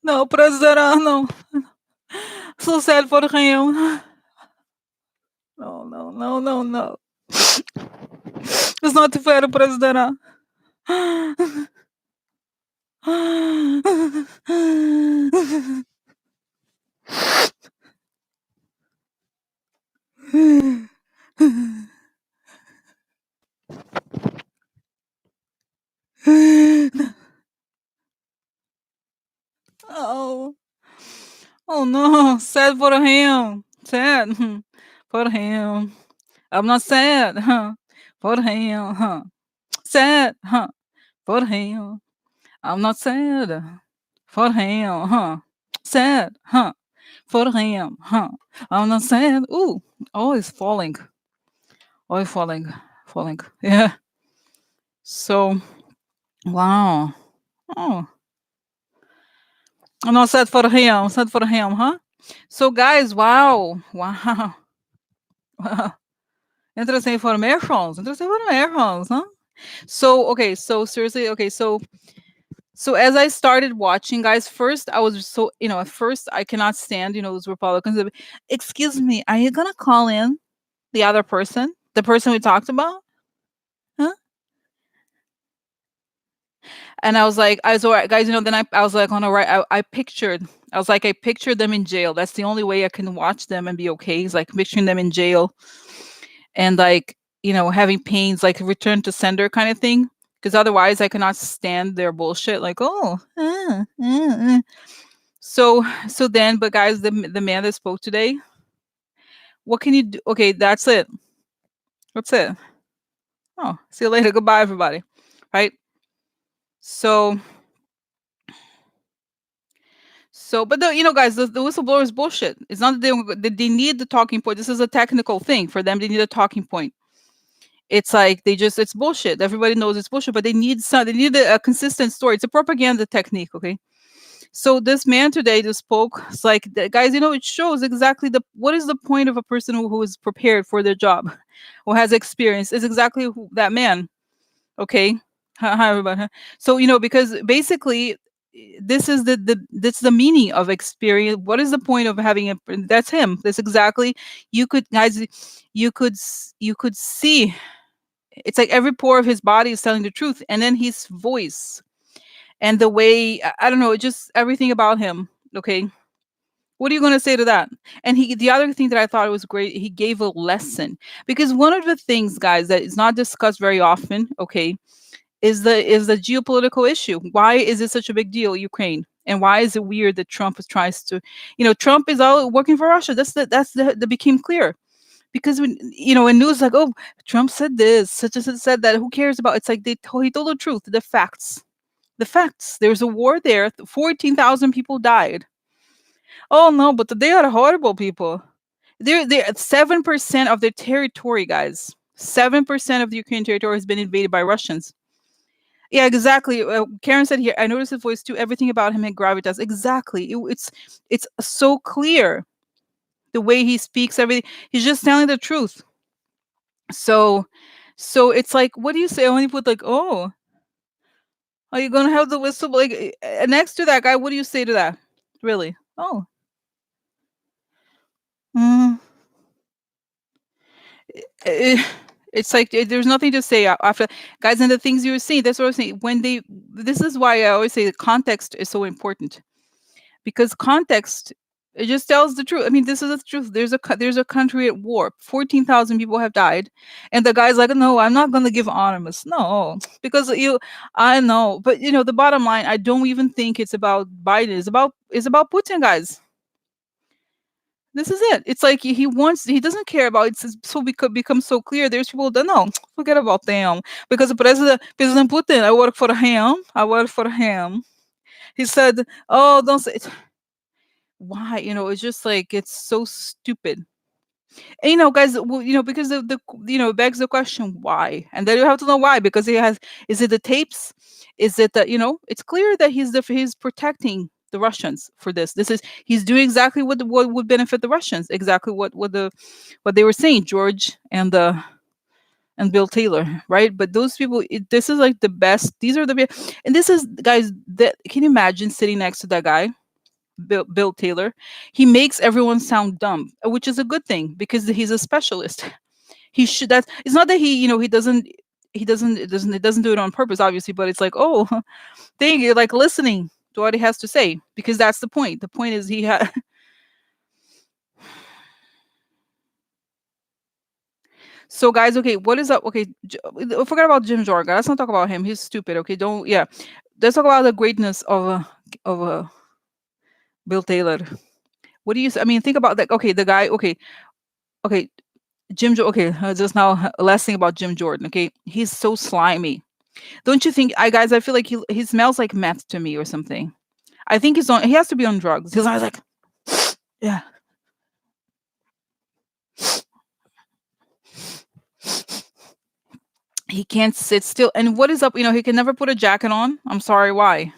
No, President, no. So sad for him. No, no, no, no, no. It's not fair, President. Oh. Oh no, sad for him. Sad for him. I'm not sad, huh? For him, huh? Sad, huh? For him. I'm not sad. For him, huh? Sad, huh? For him, huh? I'm not sad. Ooh, oh, it's falling. Oh, it's falling, falling. Yeah. So, wow. Oh, I'm not sad for him. Sad for him, huh? So, guys, wow, wow, wow. Interesting informations. Interesting informations, huh? So okay, so seriously, okay, so as I started watching, guys, first I was just so at first I cannot stand those Republicans. Excuse me, are you gonna call in the other person, the person we talked about? Huh? And I was like, I was all right, guys. Then I was like, on the right. I pictured them in jail. That's the only way I can watch them and be okay. Is like picturing them in jail and like having pains, like return to sender kind of thing, because otherwise I cannot stand their bullshit, like, oh, so then, but guys, the man that spoke today, what can you do? Okay, that's it. Oh, see you later, goodbye everybody, right? So so but guys, the whistleblower is bullshit. It's not that they need the talking point. This is a technical thing for them. They need a talking point. It's like it's bullshit. Everybody knows it's bullshit, but they need a consistent story. It's a propaganda technique, okay? So this man today just spoke. It's like, guys, it shows exactly what is the point of a person who is prepared for their job, who has experience. Is exactly that man, okay? Hi everybody. So because basically this is that's the meaning of experience. What is the point of having a? That's him. That's exactly. You could, guys, you could see. It's like every pore of his body is telling the truth, and then his voice and the way, I don't know, just everything about him. Okay, what are you going to say to that? And the other thing that I thought was great, he gave a lesson, because one of the things, guys, that is not discussed very often, okay, is the geopolitical issue. Why is it such a big deal, Ukraine? And why is it weird that Trump tries to, Trump is all working for Russia? That became clear, because when news like, oh, Trump said this, such and such said that, who cares about? It's like he told the truth, the facts. The facts. There's a war there. 14,000 people died. Oh no, but they are horrible people. They're 7% of their territory, guys. 7% of the Ukrainian territory has been invaded by Russians. Yeah, exactly. Karen said here, I noticed his voice too. Everything about him had gravitas. Exactly. It's so clear, the way he speaks, everything. He's just telling the truth. So it's like, what do you say when you put like, oh, are you gonna have the whistle, like, next to that guy? What do you say to that? Really? Oh, mm, eh, it's like, there's nothing to say after, guys. And the things you were saying, that's what I was saying. This is why I always say the context is so important, because context, it just tells the truth. I mean, this is the truth. There's a country at war. 14,000 people have died, and the guy's like, no, I'm not gonna give anonymous. No, because I know, but the bottom line, I don't even think it's about Biden. It's about Putin, guys. This is it. It's like he doesn't care about it. So become so clear. There's people that, no, forget about them, because the President Putin, I work for him. I work for him. He said, oh, don't say. Why? It's just like, it's so stupid. And guys, well, because it begs the question, why? And then you have to know why, because he has. Is it the tapes? Is it that it's clear that he's protecting the Russians for this. He's doing exactly what would benefit the Russians. Exactly what they were saying, George and Bill Taylor, right? But those people, this is like the best. These are and this is guys that can you imagine sitting next to that guy, Bill Taylor? He makes everyone sound dumb, which is a good thing because he's a specialist. He should. That's it's not that he doesn't do it on purpose, obviously, but it's like, oh, thing you're like listening to what he has to say because that's the point. The point is he had. So guys, okay, what is up? Okay, forget about Jim Jordan. Let's not talk about him. He's stupid. Okay, don't. Yeah, let's talk about the greatness of Bill Taylor. What do you? I mean, think about that. Okay, the guy. Okay, okay, Okay, just now last thing about Jim Jordan. Okay, he's so slimy. Don't you think? I feel like he smells like meth to me or something. I think he's on. He has to be on drugs. He's always like, yeah. He can't sit still. And what is up? He can never put a jacket on. I'm sorry, why?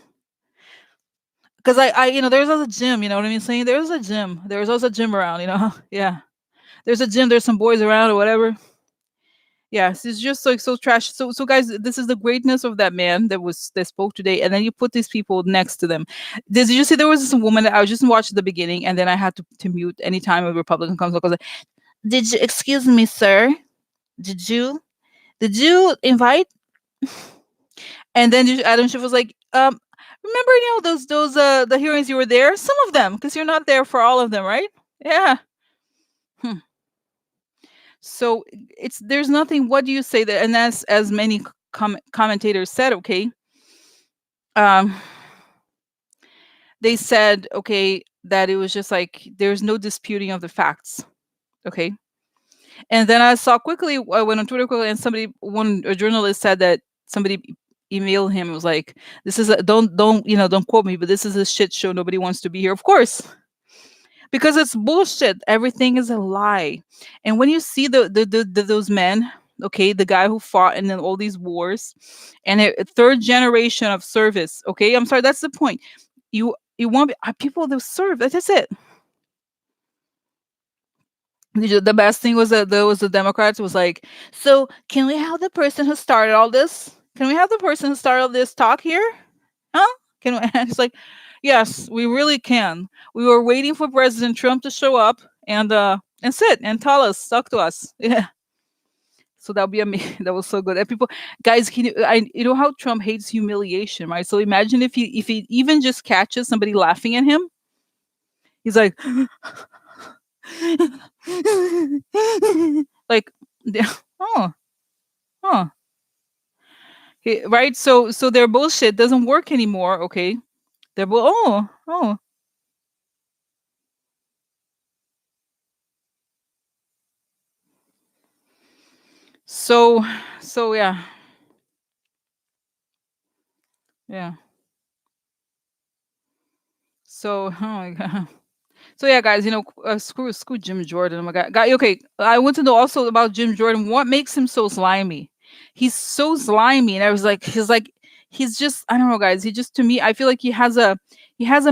Because there's also a gym. You know what I mean? Saying there's a gym. There's also a gym around. Yeah. There's a gym. There's some boys around or whatever. Yes, it's just like so trash. So guys, this is the greatness of that man that spoke today, and then you put these people next to them. Did you see there was this woman that I was just watching the beginning, and then I had to mute anytime a Republican comes up. I was like, "Did you excuse me, sir? Did you invite?" And then Adam Schiff was like, remember, those the hearings you were there, some of them, because you're not there for all of them, right? Yeah. Hmm. So there's nothing. What do you say that? And as many commentators said, okay, um, they said, okay, that it was just like there's no disputing of the facts, okay. And then I saw quickly, I went on Twitter quickly, and a journalist said that somebody emailed him. It was like, "This is don't quote me, but this is a shit show. Nobody wants to be here." Of course, because it's bullshit. Everything is a lie. And when you see those men, okay, the guy who fought in all these wars, and a third generation of service, okay, I'm sorry, that's the point. You want people that serve. That's it. The best thing was that there was the Democrats was like, so can we have the person who started all this? Can we have the person who started all this talk here? Huh? Can we? And it's like, yes, we really can. We were waiting for President Trump to show up and sit and tell us, talk to us. Yeah. So that would be amazing. That was so good. And people, guys, you know how Trump hates humiliation, right? So imagine if he even just catches somebody laughing at him, he's like, like, oh, huh. Right? So their bullshit doesn't work anymore. Okay, oh. So yeah, yeah. So oh my god. So yeah, guys, screw Jim Jordan. Oh my god, okay. I want to know also about Jim Jordan. What makes him so slimy? He's so slimy, and I was like, he's just, I don't know, guys. He just, to me, I feel like he has a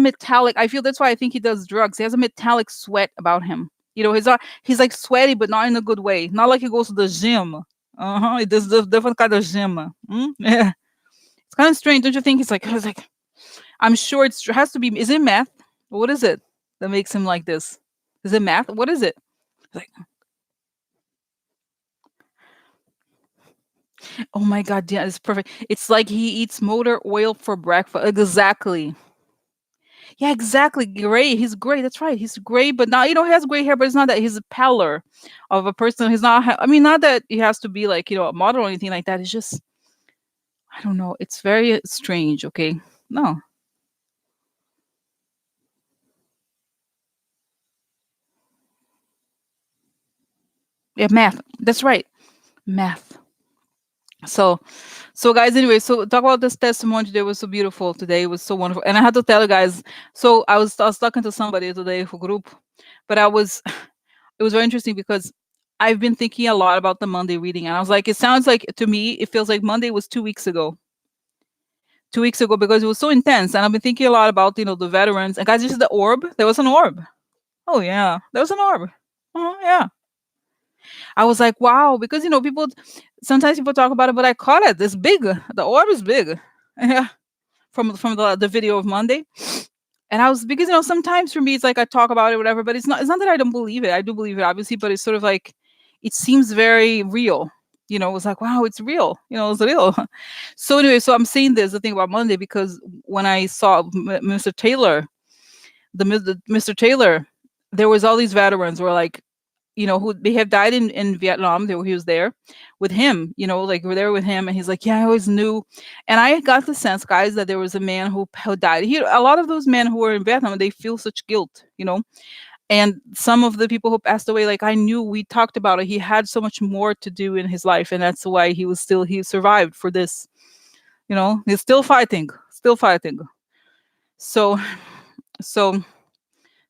metallic. I feel that's why I think he does drugs. He has a metallic sweat about him. He's like sweaty, but not in a good way. Not like he goes to the gym. He does the different kind of gym. Yeah, it's kind of strange, don't you think? He's like, I'm sure it has to be. Is it meth? What is it that makes him like this? Is it meth? What is it? Like, oh my god, yeah, it's perfect. It's like he eats motor oil for breakfast. Exactly. Yeah, exactly. Gray. He's gray. That's right. He's gray, but now he has gray hair, but it's not that he's a pallor of a person. He's not. I mean, not that he has to be like a model or anything like that. It's just, I don't know. It's very strange. Okay. No. Yeah, math. That's right. Math. So, guys, anyway, so talk about this testimony today. It was so beautiful today. It was so wonderful. And I had to tell you guys, so I was talking to somebody today for group, but it was very interesting because I've been thinking a lot about the Monday reading. And I was like, it sounds like, to me, it feels like Monday was 2 weeks ago. 2 weeks ago because it was so intense, and I've been thinking a lot about the veterans. And guys, this is the orb. There was an orb. Oh yeah, there was an orb. Yeah, I was like, wow, because people sometimes people talk about it, but I caught it. It's big. The orb is big. Yeah, from the video of Monday. And I was because sometimes for me it's like I talk about it, whatever, but it's not that I don't believe it. I do believe it, obviously, but it's sort of like it seems very real. It was like, wow, it's real. It's real. So anyway, so I'm saying this the thing about Monday because when I saw Mr. Taylor, the Mr. Taylor, there was all these veterans were like, who they have died in Vietnam. He was there with him, like we're there with him, and he's like, yeah, I always knew. And I got the sense, guys, that there was a man who died. A lot of those men who were in Vietnam, they feel such guilt. And some of the people who passed away, like I knew, we talked about it. He had so much more to do in his life, and that's why he survived for this. He's still fighting, still fighting. So, so,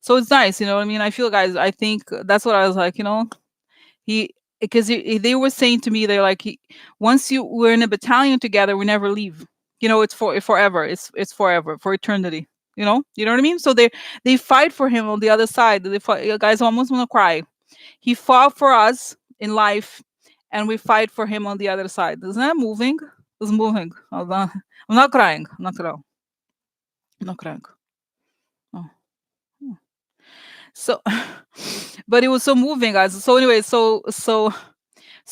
so it's nice, what I mean. I feel, guys, I think that's what I was like, he because they were saying to me, they're like, once we're in a battalion together, we never leave. It's forever. It's forever, for eternity. You know what I mean. So they fight for him on the other side. They fight, guys. I almost want to cry. He fought for us in life, and we fight for him on the other side. Isn't that moving? It's moving. I'm not crying. I'm not crying. I'm not crying. Oh. So, but it was so moving, guys. So anyway, so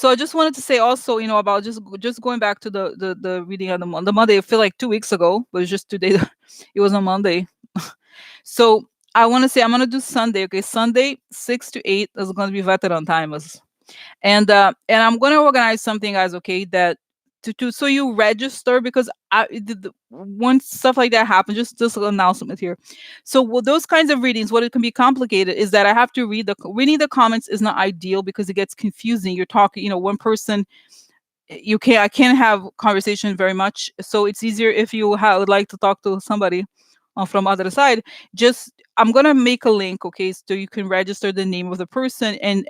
I just wanted to say also, about just going back to the reading on the Monday. I feel like 2 weeks ago, but it's just today. It was on Monday. So I want to say I'm gonna do Sunday. Okay, Sunday 6 to 8 is gonna be veteran timers, and I'm gonna organize something, guys. Okay, that so you register because once stuff like that happens, just an announcement here. So those kinds of readings, what it can be complicated is that I have to reading the comments is not ideal because it gets confusing. You're talking, one person. I can't have conversation very much, so it's easier if you would like to talk to somebody from other side. Just I'm gonna make a link, okay, so you can register the name of the person and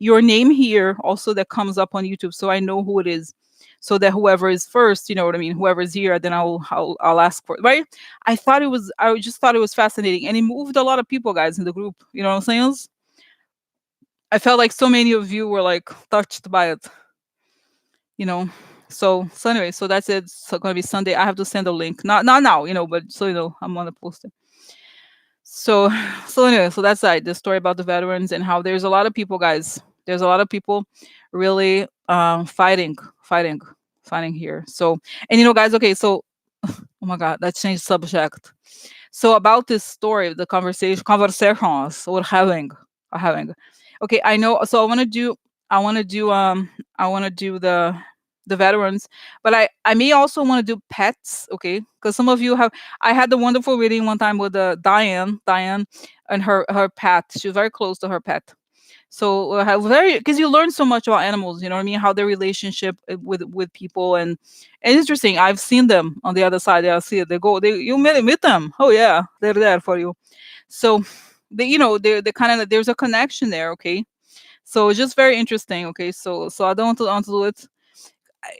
your name here also that comes up on YouTube, so I know who it is, so that whoever is first, you know what I mean, whoever is here, then I'll ask for it, right? I just thought it was fascinating, and it moved a lot of people, guys, in the group. You know what I'm saying? I felt like so many of you were like touched by it. So anyway, so that's it. So gonna be Sunday. I have to send a link. Not now, but so I'm gonna post it. So so anyway, so that's the story about the veterans and how there's a lot of people, guys. There's a lot of people really fighting here. So, and guys, okay, so oh my god, that changed subject. So about this story, the conversations we're having. Okay, I know. So I want to do I want to do the veterans, but I may also want to do pets. Okay, because some of you have. I had the wonderful reading one time with Diane, and her pet. She was very close to her pet. So have very because you learn so much about animals. You know what I mean? How their relationship with people and interesting. I've seen them on the other side. Yeah, I see it. You meet them. Oh yeah, they're there for you. So they're kind of there's a connection there. Okay, so it's just very interesting. Okay, so I don't want to do it.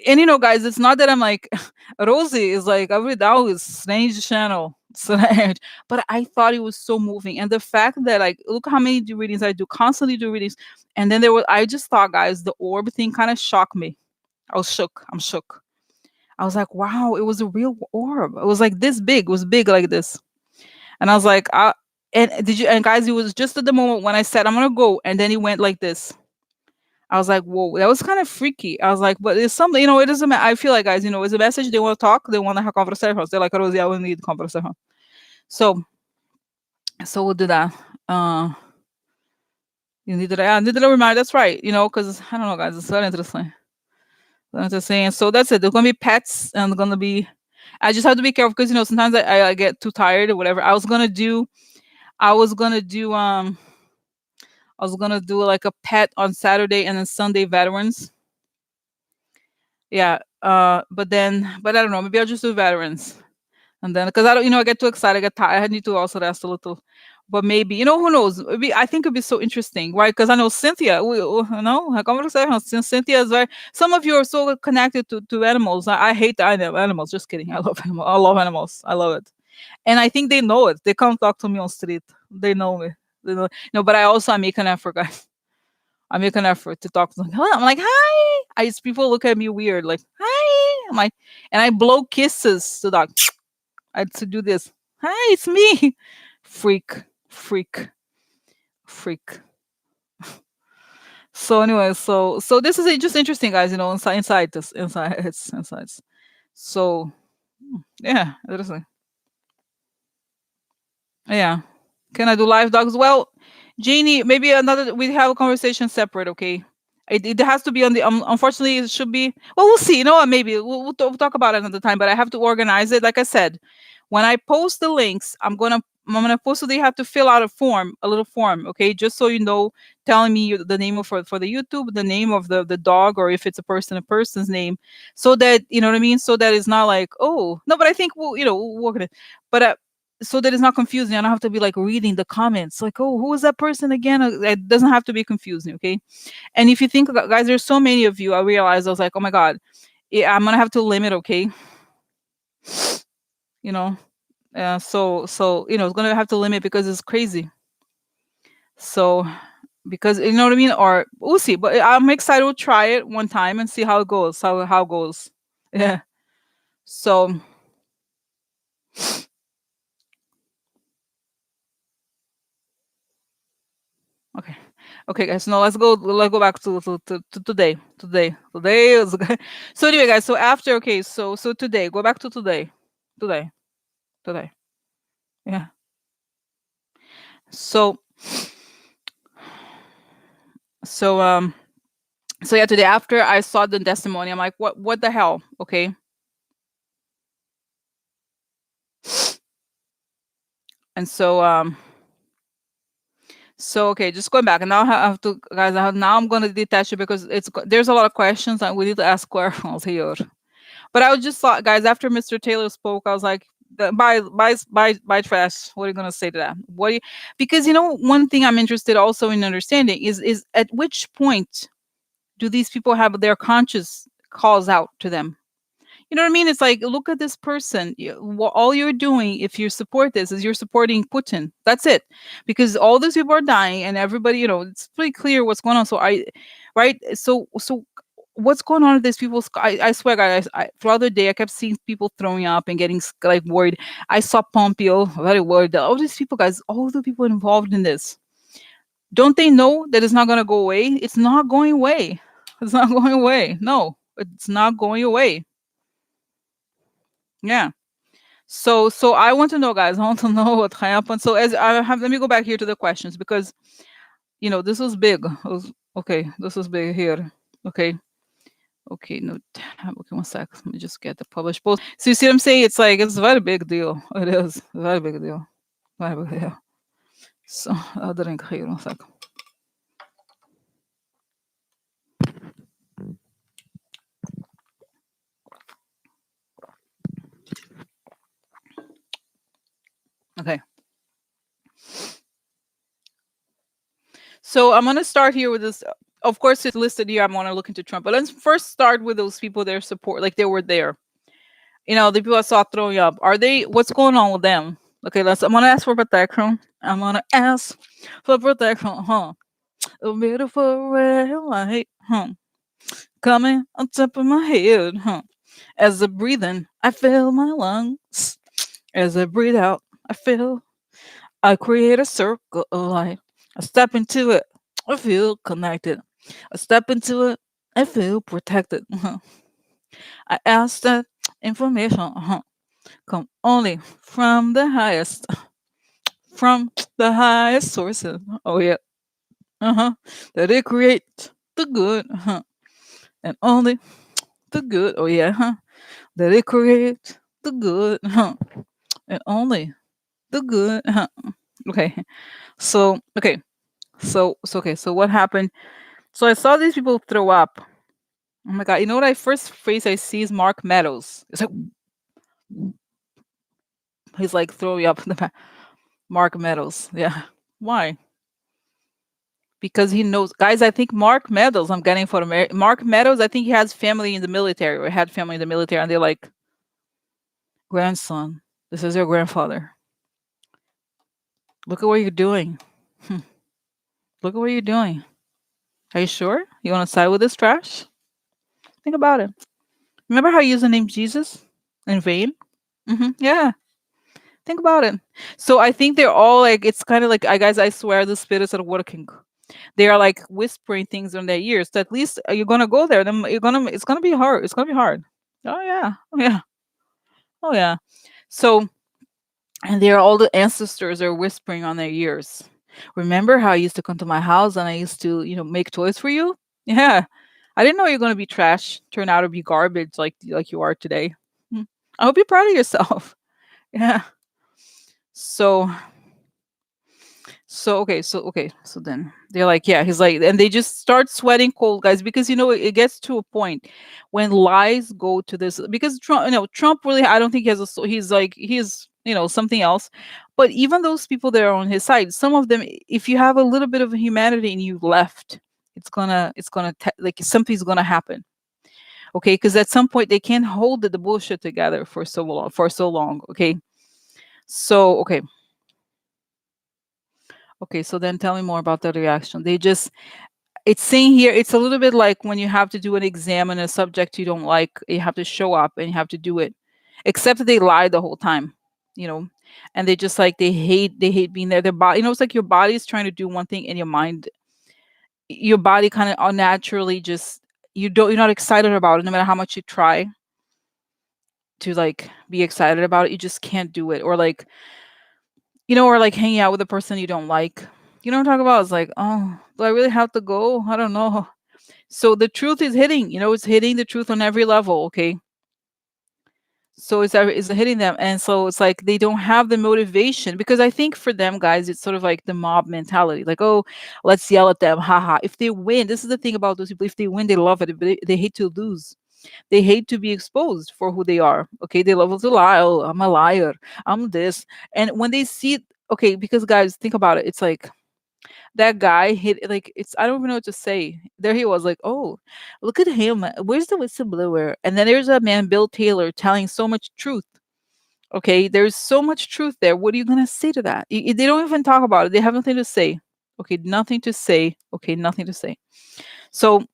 And guys, it's not that I'm like Rosie is like every now is strange channel strange, but I thought it was so moving, and the fact that like look how many readings I do, constantly do readings, and then I just thought, guys, the orb thing kind of shocked me. I was shook. I'm shook. I was like, wow, it was a real orb. It was like this big. It was big like this, and I was like, and guys, it was just at the moment when I said I'm gonna go, and then he went like this. I was like, whoa, that was kind of freaky. I was like, but it's something, it doesn't matter. I feel like, guys, it's a message. They want to talk. They want to have conversations. They're like, Rosie, I will need conversation. So, we'll do that. You need to, remind. That's right. Because I don't know, guys, it's very interesting. Interesting. So that's it. There's gonna be pets, and gonna be. I just have to be careful because sometimes I get too tired or whatever. I was gonna do like a pet on Saturday and then Sunday veterans. Yeah. But I don't know. Maybe I'll just do veterans, and then because I don't, I get too excited, I get tired. I need to also rest a little. But maybe, who knows? I think it'd be so interesting, right? Because I know Cynthia. Como você sabe, Cynthia is very. Some of you are so connected to animals. I hate the animals. Just kidding. I love animals. I love animals. I love it, and I think they know it. They come talk to me on street. They know me. They know. No, but I make an effort, guys. I make an effort to talk to them. I'm like, hi. People look at me weird, like, hi. I'm like, and I blow kisses to dog. I to do this. Hi, it's me. Freak, freak, freak. So anyway, so this is just interesting, guys. Inside this, it's insights. So yeah, interesting. Yeah. Can I do live dogs? Well, Jeannie, maybe another. We have a conversation separate, okay? It has to be on the. Unfortunately, it should be. Well, we'll see. You know what? Maybe we'll talk about it another time. But I have to organize it. Like I said, when I post the links, I'm gonna post so they have to fill out a little form, okay? Just so you know, telling me the name of for the YouTube, the name of the dog, or if it's a person's name, so that you know what I mean. So that it's not like, oh no, but I think we'll work on it. But so that it's not confusing. I don't have to be like reading the comments, like, oh, who is that person again? It doesn't have to be confusing, okay? And if you think, guys, there's so many of you, I realized I was like, oh my god, yeah, I'm gonna have to limit, okay? You know, so it's gonna have to limit because it's crazy. So because you know what I mean, or we'll see. But I'm excited to try it one time and see how it goes. How it goes. Yeah. So okay. Okay, guys. No, let's go back to today. Today is so anyway, guys. So after, okay, so today, go back to today. Today. Today. Yeah. So so so yeah, today after I saw the testimony, I'm like, what the hell? Okay. And so okay, just going back, and now I have to, guys. Now I'm gonna detach it because there's a lot of questions that we need to ask questions here. But I was just thought, guys, after Mr. Taylor spoke, I was like, buy trash. What are you gonna say to that? Because one thing I'm interested also in understanding is at which point do these people have their conscience calls out to them? You know what I mean? It's like, look at this person. All you're doing, if you support this, is you're supporting Putin. That's it. Because all these people are dying, and everybody, it's pretty clear what's going on. So right? So what's going on with these people? I swear, guys, throughout the day, I kept seeing people throwing up and getting like worried. I saw Pompeo, very worried. All these people, guys, all the people involved in this, don't they know that it's not going to go away? It's not going away. It's not going away. No, it's not going away. Yeah. So I want to know, guys. I want to know what happened. So let me go back here to the questions because this was big. Okay, this was big here. Okay. Okay, no tab. Okay, one sec. Let me just get the published post. So you see what I'm saying? It's like it's a very big deal. It is a very big deal. Very big deal. So I'll drink here one sec. Okay. So I'm gonna start here with this. Of course, it's listed here. I'm gonna look into Trump, but let's first start with those people that support, like they were there. The people I saw throwing up. Are they? What's going on with them? Okay, I'm gonna ask for protection. I'm gonna ask for protection. Huh? A beautiful red light. Huh? Coming on top of my head. Huh? As I breathe in, I fill my lungs. As I breathe out, I create a circle of light. I step into it. I feel connected. I step into it. I feel protected. I ask that information come only from the highest sources. Oh yeah, that it creates the good, and only the good. Oh yeah, that it creates the good, and only the good. Okay, so okay, so what happened? So I saw these people throw up. Oh my god! You know what? First face I see is Mark Meadows. It's like he's like throwing up in the back. Mark Meadows. Yeah. Why? Because he knows, guys. I think Mark Meadows. I'm getting for Mark Meadows. I think he has family in the military, or had family in the military, and they're like, grandson, this is your grandfather. Look at what you're doing. Hmm. Look at what you're doing. Are you sure you want to side with this trash? Think about it. Remember how you used the name Jesus in vain? Yeah. Think about it. So I think they're all like, it's kind of like, I guys, I swear the spirits are working. They are like whispering things in their ears. So at least you're gonna go there. Then it's gonna be hard. It's gonna be hard. Oh yeah. Oh yeah. Oh yeah. So, and there, all the ancestors are whispering on their ears. Remember how I used to come to my house and I used to, make toys for you? Yeah. I didn't know you're gonna be trash, turn out to be garbage like you are today. Hmm. I hope you're proud of yourself. Yeah. So so then they're like, yeah, he's like, and they just start sweating cold, guys, because it gets to a point when lies go to this, because Trump really, I don't think he has he's like, he's something else. But even those people that are on his side, some of them, if you have a little bit of humanity and you left, like something's gonna happen. Okay, because at some point they can't hold the bullshit together for so long. Okay, so okay, so then tell me more about the reaction. It's saying here, it's a little bit like when you have to do an exam on a subject you don't like, you have to show up and you have to do it. Except that they lie the whole time, you know, and they just like, they hate being there. Their body, it's like your body's trying to do one thing and your body kind of unnaturally just, you're not excited about it, no matter how much you try to like be excited about it, you just can't do it. Or like hanging out with a person you don't like. You know what I'm talking about? It's like, oh, do I really have to go? I don't know. So the truth is hitting, it's hitting the truth on every level, okay? So it's hitting them. And so it's like they don't have the motivation, because I think for them, guys, it's sort of like the mob mentality. Like, oh, let's yell at them. Haha. If they win, this is the thing about those people. If they win, they love it, but they hate to lose. They hate to be exposed for who they are. Okay. They love to lie. Oh, I'm a liar. I'm this. And when they see, okay, because guys, think about it. It's like, that guy hit, like, it's, I don't even know what to say. There he was, like, oh, look at him. Where's the whistleblower? And then there's a man, Bill Taylor, telling so much truth. Okay, there's so much truth there. What are you gonna say to that? They don't even talk about it. They have nothing to say. Okay, nothing to say. Okay, nothing to say. So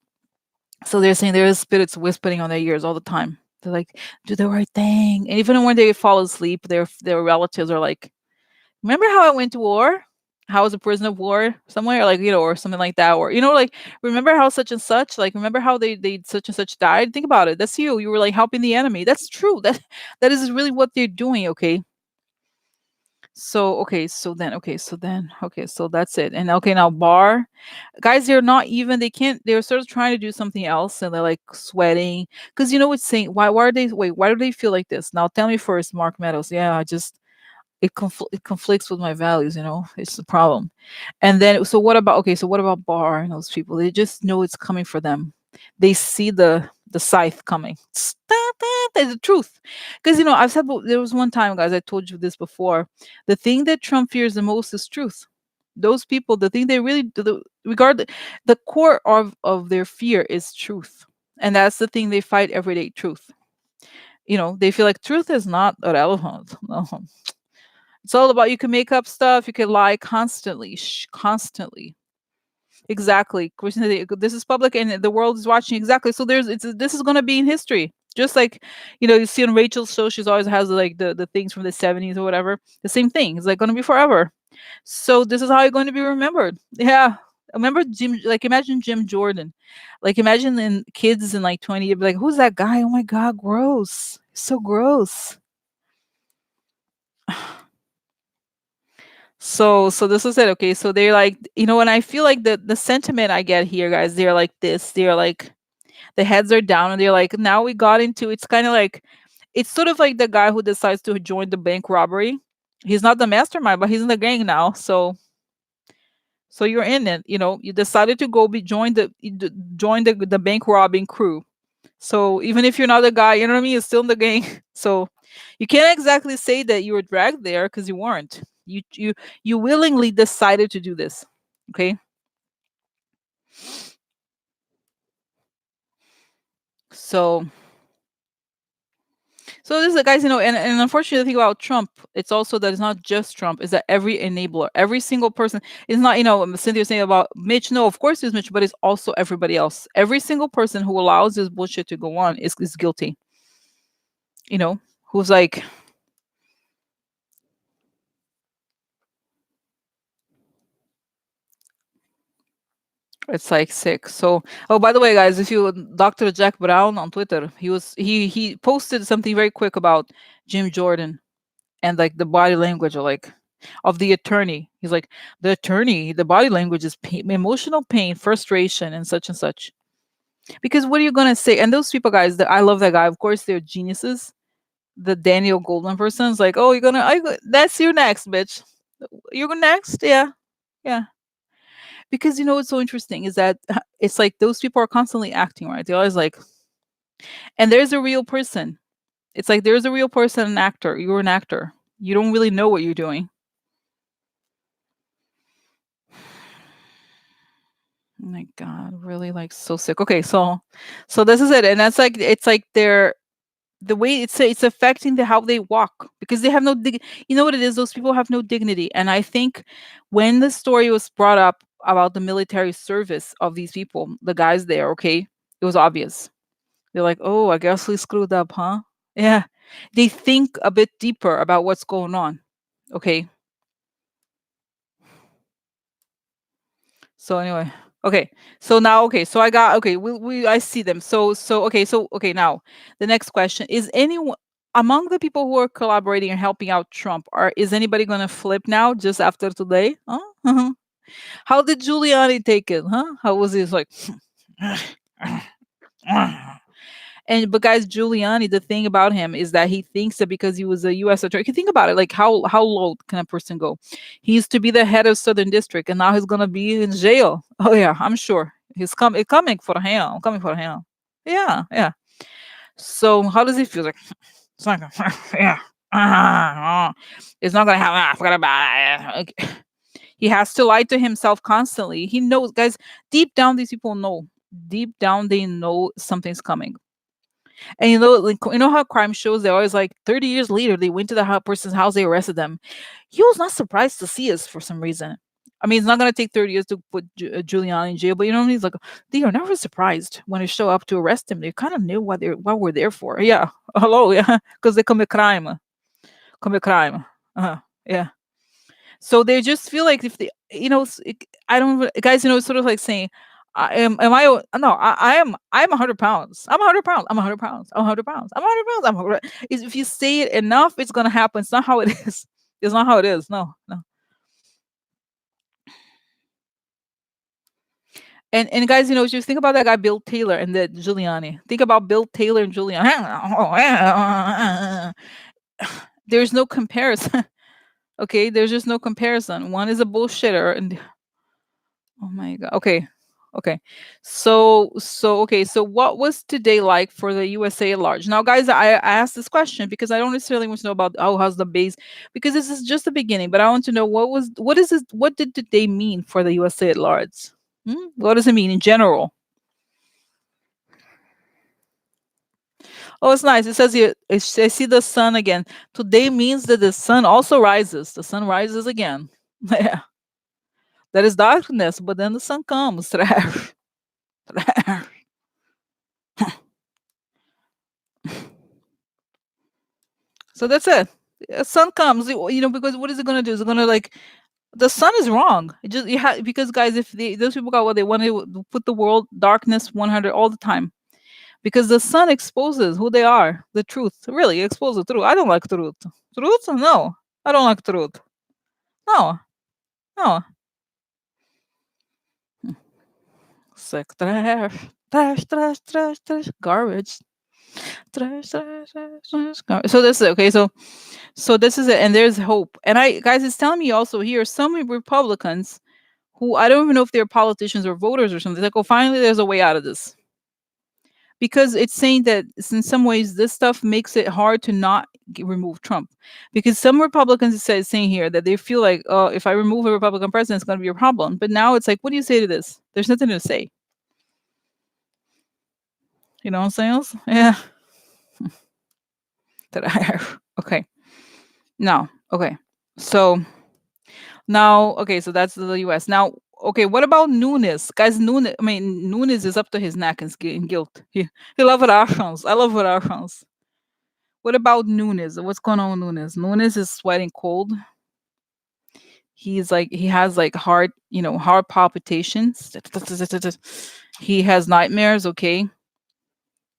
they're saying there is spirits whispering on their ears all the time. They're like, do the right thing. And even when they fall asleep, their relatives are like, remember how I went to war? How I was a prisoner of war somewhere, like, or something like that, or like, remember how such and such, like, remember how they such and such died? Think about it. That's you. You were like helping the enemy. That's true. That is really what they're doing. Okay. So okay, so that's it. And okay, now bar guys, they're not even. They can't. They're sort of trying to do something else, and they're like sweating because it's saying, why are they, wait, why do they feel like this? Now tell me first, Mark Meadows. Yeah, I just, it conflicts with my values, it's the problem. And then, so what about, okay, so what about Barr and those people? They just know it's coming for them. They see the scythe coming. That's the truth. Because I've said, there was one time, guys, I told you this before. The thing that Trump fears the most is truth. Those people, the thing they really do, the core of their fear is truth. And that's the thing they fight every day, truth. They feel like truth is not irrelevant. No. It's all about, you can make up stuff, you can lie constantly, constantly. Exactly. Christina, this is public and the world is watching. Exactly. So this is going to be in history. Just like, you see on Rachel's show, she's always has like the things from the 70s or whatever. The same thing. It's like going to be forever. So this is how you're going to be remembered. Yeah. Remember Jim, like imagine Jim Jordan. Like imagine in kids in like 20 years, be like, who's that guy? Oh my God, gross. So gross. So this is it. Okay, so they're like, and I feel like the sentiment I get here, guys, they're like this. They're like, the heads are down, and they're like, now we got into, it's kind of like, it's sort of like the guy who decides to join the bank robbery. He's not the mastermind, but he's in the gang now. So you're in it. You decided to go join the bank robbing crew. So even if you're not the guy, you know what I mean, you're still in the gang. So you can't exactly say that you were dragged there, because you weren't. You willingly decided to do this. Okay. So this is, guys, and unfortunately, the thing about Trump, it's also that it's not just Trump, is that every enabler, every single person is not, Cynthia was saying about Mitch. No, of course it's Mitch, but it's also everybody else. Every single person who allows this bullshit to go on is guilty. Who's like, it's like sick. So, oh, by the way, guys, if you Dr. Jack Brown on Twitter, he posted something very quick about Jim Jordan and like the body language of the attorney. He's like, the attorney, the body language is pain, emotional pain, frustration, and such. Because what are you gonna say? And those people, guys, that I love that guy. Of course, they're geniuses. The Daniel Goldman person's like, oh, that's you next, bitch. You're next, yeah, yeah. Because what's so interesting is that it's like those people are constantly acting, right? They're always like, and there's a real person. It's like there's a real person, an actor. You're an actor. You don't really know what you're doing. Oh my God, really like so sick. Okay, so this is it, and that's like it's like they're the way it's affecting how they walk because they have no you know what it is? Those people have no dignity, and I think when the story was brought up about the military service of these people, the guys there, okay, it was obvious. They're like, oh, I guess we screwed up, huh? Yeah, they think a bit deeper about what's going on. Okay, so anyway, okay. So now, okay. So I got okay. I see them. Okay. So okay. Now the next question is: anyone among the people who are collaborating and helping out Trump, is anybody going to flip now just after today? Huh? How did Giuliani take it? Huh? How was he? Like, but guys, Giuliani, the thing about him is that he thinks that because he was a U.S. attorney, you think about it, like how low can a person go? He used to be the head of Southern District, and now he's gonna be in jail. Oh yeah, I'm sure he's coming for him. Coming for him. Yeah, yeah. So how does he feel? Like it's not gonna, yeah. It's not gonna happen. I forgot about it. Okay. He has to lie to himself constantly. He knows, guys. Deep down, these people know. Deep down, they know something's coming. And like how crime shows they're always like 30 years later they went to the person's house, they arrested them. He was not surprised to see us for some reason. I mean, it's not gonna take 30 years to put Giuliani in jail, but he's like they are never surprised when they show up to arrest him. They kind of knew what we're there for. Yeah, hello, yeah, because they commit crime, yeah. So they just feel like if they, I don't, guys, it's sort of like saying, am I, no, I'm 100 pounds. I'm 100 pounds. I'm 100 pounds. I'm 100 pounds. I'm 100 pounds. I'm 100. If you say it enough, it's going to happen. It's not how it is. It's not how it is. No, no. And guys, just think about that guy, Bill Taylor, and the Giuliani. Think about Bill Taylor and Giuliani. There's no comparison. Okay, there's just no comparison. One is a bullshitter, and oh my God. Okay. Okay. Okay. So what was today like for the USA at large? Now, guys, I asked this question because I don't necessarily want to know about how's the base, because this is just the beginning, but I want to know what did today mean for the USA at large? What does it mean in general? Oh, it's nice. It says here, I see the sun again. Today means that the sun also rises. The sun rises again. Yeah. There is darkness, but then the sun comes. So that's it. Sun comes, because what is it gonna do? Is it gonna like the sun is wrong. It just because guys, if those people got what they want to put the world darkness 100 all the time, because the sun exposes who they are, the truth. Really exposes the truth. I don't like truth. Truth? No, I don't like truth. No, no. Sick trash, trash, garbage. Trash, trash, trash, trash, garbage. So this is okay. So this is it, and there's hope. And guys, it's telling me also here some Republicans who I don't even know if they're politicians or voters or something. Like, oh, finally, there's a way out of this. because it's saying that in some ways this stuff makes it hard to not remove Trump. Because some Republicans said saying here that they feel like, oh, if I remove a Republican president, it's going to be a problem. But now it's like, what do you say to this? There's nothing to say. You know what I'm saying? Yeah. That I have. Okay. Now, okay. So now, okay, so that's the US. Now, okay, what about Nunes? Guys, Nunes, I mean, Nunes is up to his neck in guilt. He loves Russians. I love Russians. What about Nunes? What's going on with Nunes? Nunes is sweating cold. He's like, he has like heart, heart palpitations. He has nightmares, okay?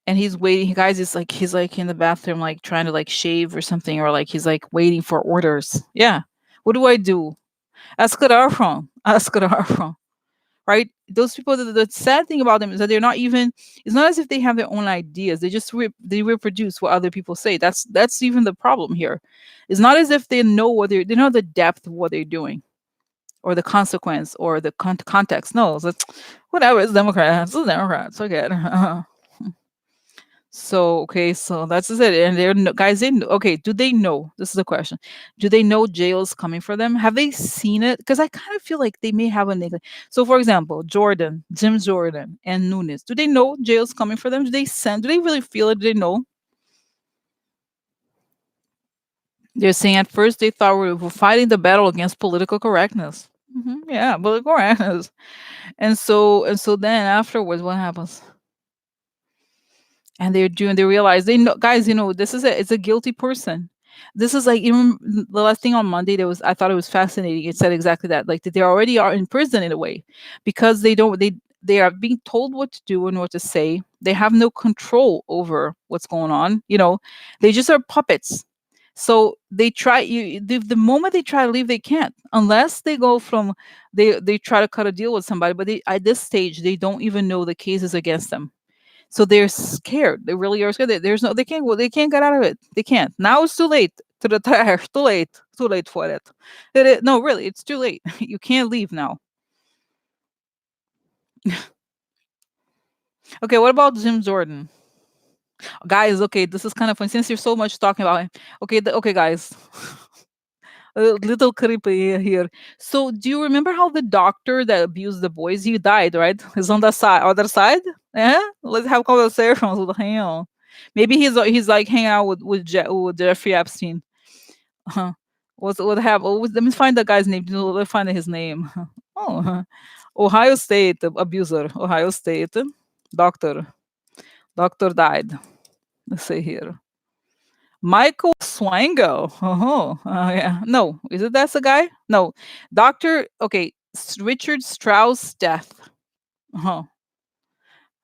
And he's waiting. Guys, it's like he's like in the bathroom, like trying to like shave or something, or like he's like waiting for orders. Yeah. What do I do? Ask Arfron. Ask Arfron. Right? Those people. The sad thing about them is that they're not even. It's not as if they have their own ideas. They just they reproduce what other people say. That's even the problem here. It's not as if they know they know the depth of what they're doing, or the consequence, or the context. No, it's whatever. It's Democrats. It's Democrats. Forget. So okay, so that's it. And they're guys. Okay. Do they know? This is the question. Do they know jail is coming for them? Have they seen it? Because I kind of feel like they may have a negative. So, for example, Jim Jordan, and Nunes. Do they know jail is coming for them? Do they send? Do they really feel it? Do they know? They're saying at first they thought we were fighting the battle against political correctness. Yeah, political correctness. And so then afterwards, what happens? And they realize they know, guys, this is it's a guilty person. This is like, even the last thing on Monday, there was, I thought it was fascinating. It said exactly that, like, that they already are in prison in a way, because they are being told what to do and what to say. They have no control over what's going on. They just are puppets. So they try, the moment they try to leave, they can't, unless they go from, they try to cut a deal with somebody, but at this stage they don't even know the cases against them. So they're scared. They really are scared. There's no, they can't go. They can't get out of it. They can't. Now it's too late to retire. Too late. Too late for it. No, really, it's too late. You can't leave now. Okay, what about Jim Jordan? Guys, okay, this is kind of fun since you're so much talking about him. Okay, okay, guys. A little creepy here. So, do you remember how the doctor that abused the boys, he died, right? He's on the other side. Yeah, let's have conversations with him. Maybe he's like hanging out with Jeffrey Epstein. Uh-huh. What have? Oh, let me find the guy's name. Let me find his name. Oh, Ohio State abuser. Ohio State doctor. Doctor died. Let's see here. Michael Swango. Oh, yeah. No, is it that's the guy? No, Doctor. Okay, Richard Strauss death. Oh,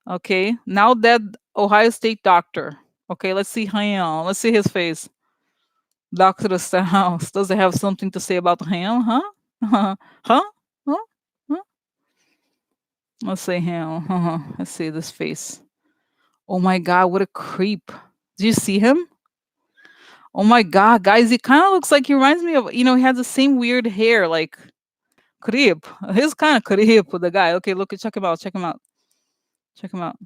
okay. Now dead Ohio State doctor. Okay, let's see him. Let's see his face. Doctor Strauss. Does it have something to say about him? Huh? Huh? Huh? Huh? Let's see him. Let's see this face. Oh my God, what a creep! Do you see him? Oh my God, guys, he kind of looks like, he reminds me of, he has the same weird hair, like creep. He's kind of creep with the guy. Okay, look, check him out. Check him out. Check him out.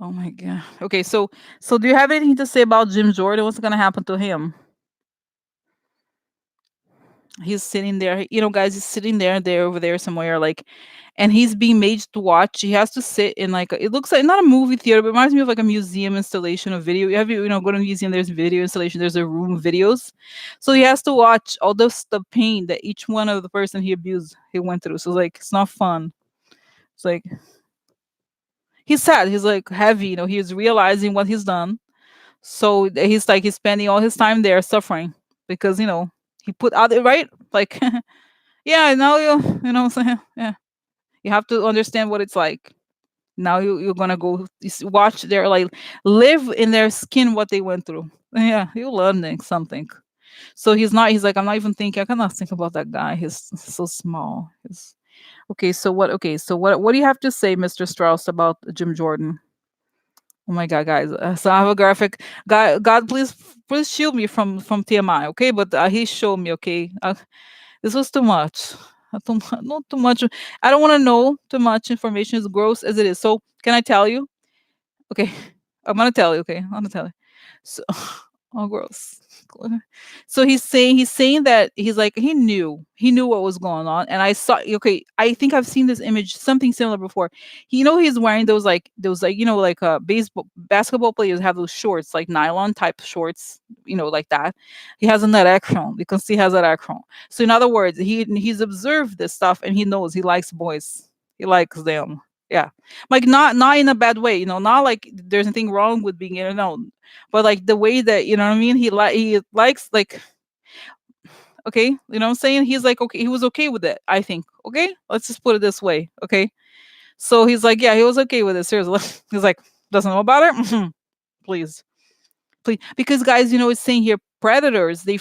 Oh my God. Okay, so do you have anything to say about Jim Jordan? What's gonna happen to him? He's sitting there, guys. He's sitting there over there somewhere, like, and he's being made to watch. He has to sit in like it looks like not a movie theater, but it reminds me of like a museum installation of video. You have go to a museum. There's video installation. There's a room of videos, so he has to watch all the pain that each one of the person he abused he went through. So like it's not fun. It's like he's sad. He's like heavy. He's realizing what he's done. So he's spending all his time there suffering because he put out it right like. Yeah, now what I'm saying? Yeah. You have to understand what it's like. Now you're gonna go watch their like live in their skin what they went through. Yeah, you're learning something. So he's like, I'm not even thinking, I cannot think about that guy. He's so small. What do you have to say, Mr. Strauss, about Jim Jordan? Oh my God, guys. So I have a graphic. God, please shield me from TMI, okay? But he showed me, okay? This was too much. Not too much. I don't want to know too much information, as gross as it is. So can I tell you? Okay, I'm gonna tell you. Okay, I'm gonna tell you. So, oh, gross. So he's saying that he's like he knew what was going on, and I saw. Okay, I think I've seen this image, something similar before. He's wearing those like like baseball basketball players have those shorts, like nylon type shorts, like that. He has an erection. You can see he has an erection. So in other words, he's observed this stuff, and he knows he likes boys. He likes them. Yeah, like not in a bad way, not like there's anything wrong with being no, but like the way that what I mean, he likes, like, okay, what I'm saying, he's like, okay, he was okay with it, I think. Okay, let's just put it this way. Okay, so he's like, yeah, he was okay with it, seriously. He's like, doesn't know about it. Please, please, because guys, it's saying here, predators, they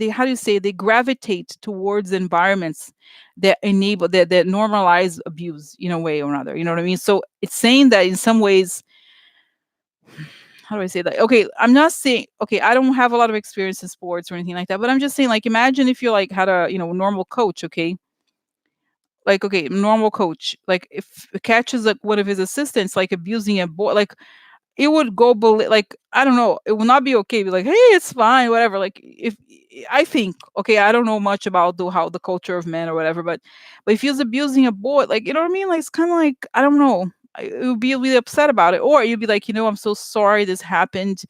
how do you say, they gravitate towards environments that enable that normalize abuse in a way or another, you know what I mean? So it's saying that in some ways, how do I say that? Okay, I'm not saying, okay, I don't have a lot of experience in sports or anything like that, but I'm just saying, like, imagine if you like had a normal coach. Okay, like, okay, normal coach, like, if catches like one of his assistants like abusing a boy, like, it would go like, I don't know, it will not be okay. Be like, hey, it's fine, whatever. Like, if I think, okay, I don't know much about how the culture of men or whatever, but if he's abusing a boy, like, you know what I mean? Like, it's kind of like, I don't know. It would be really upset about it, or you'd be like, I'm so sorry this happened.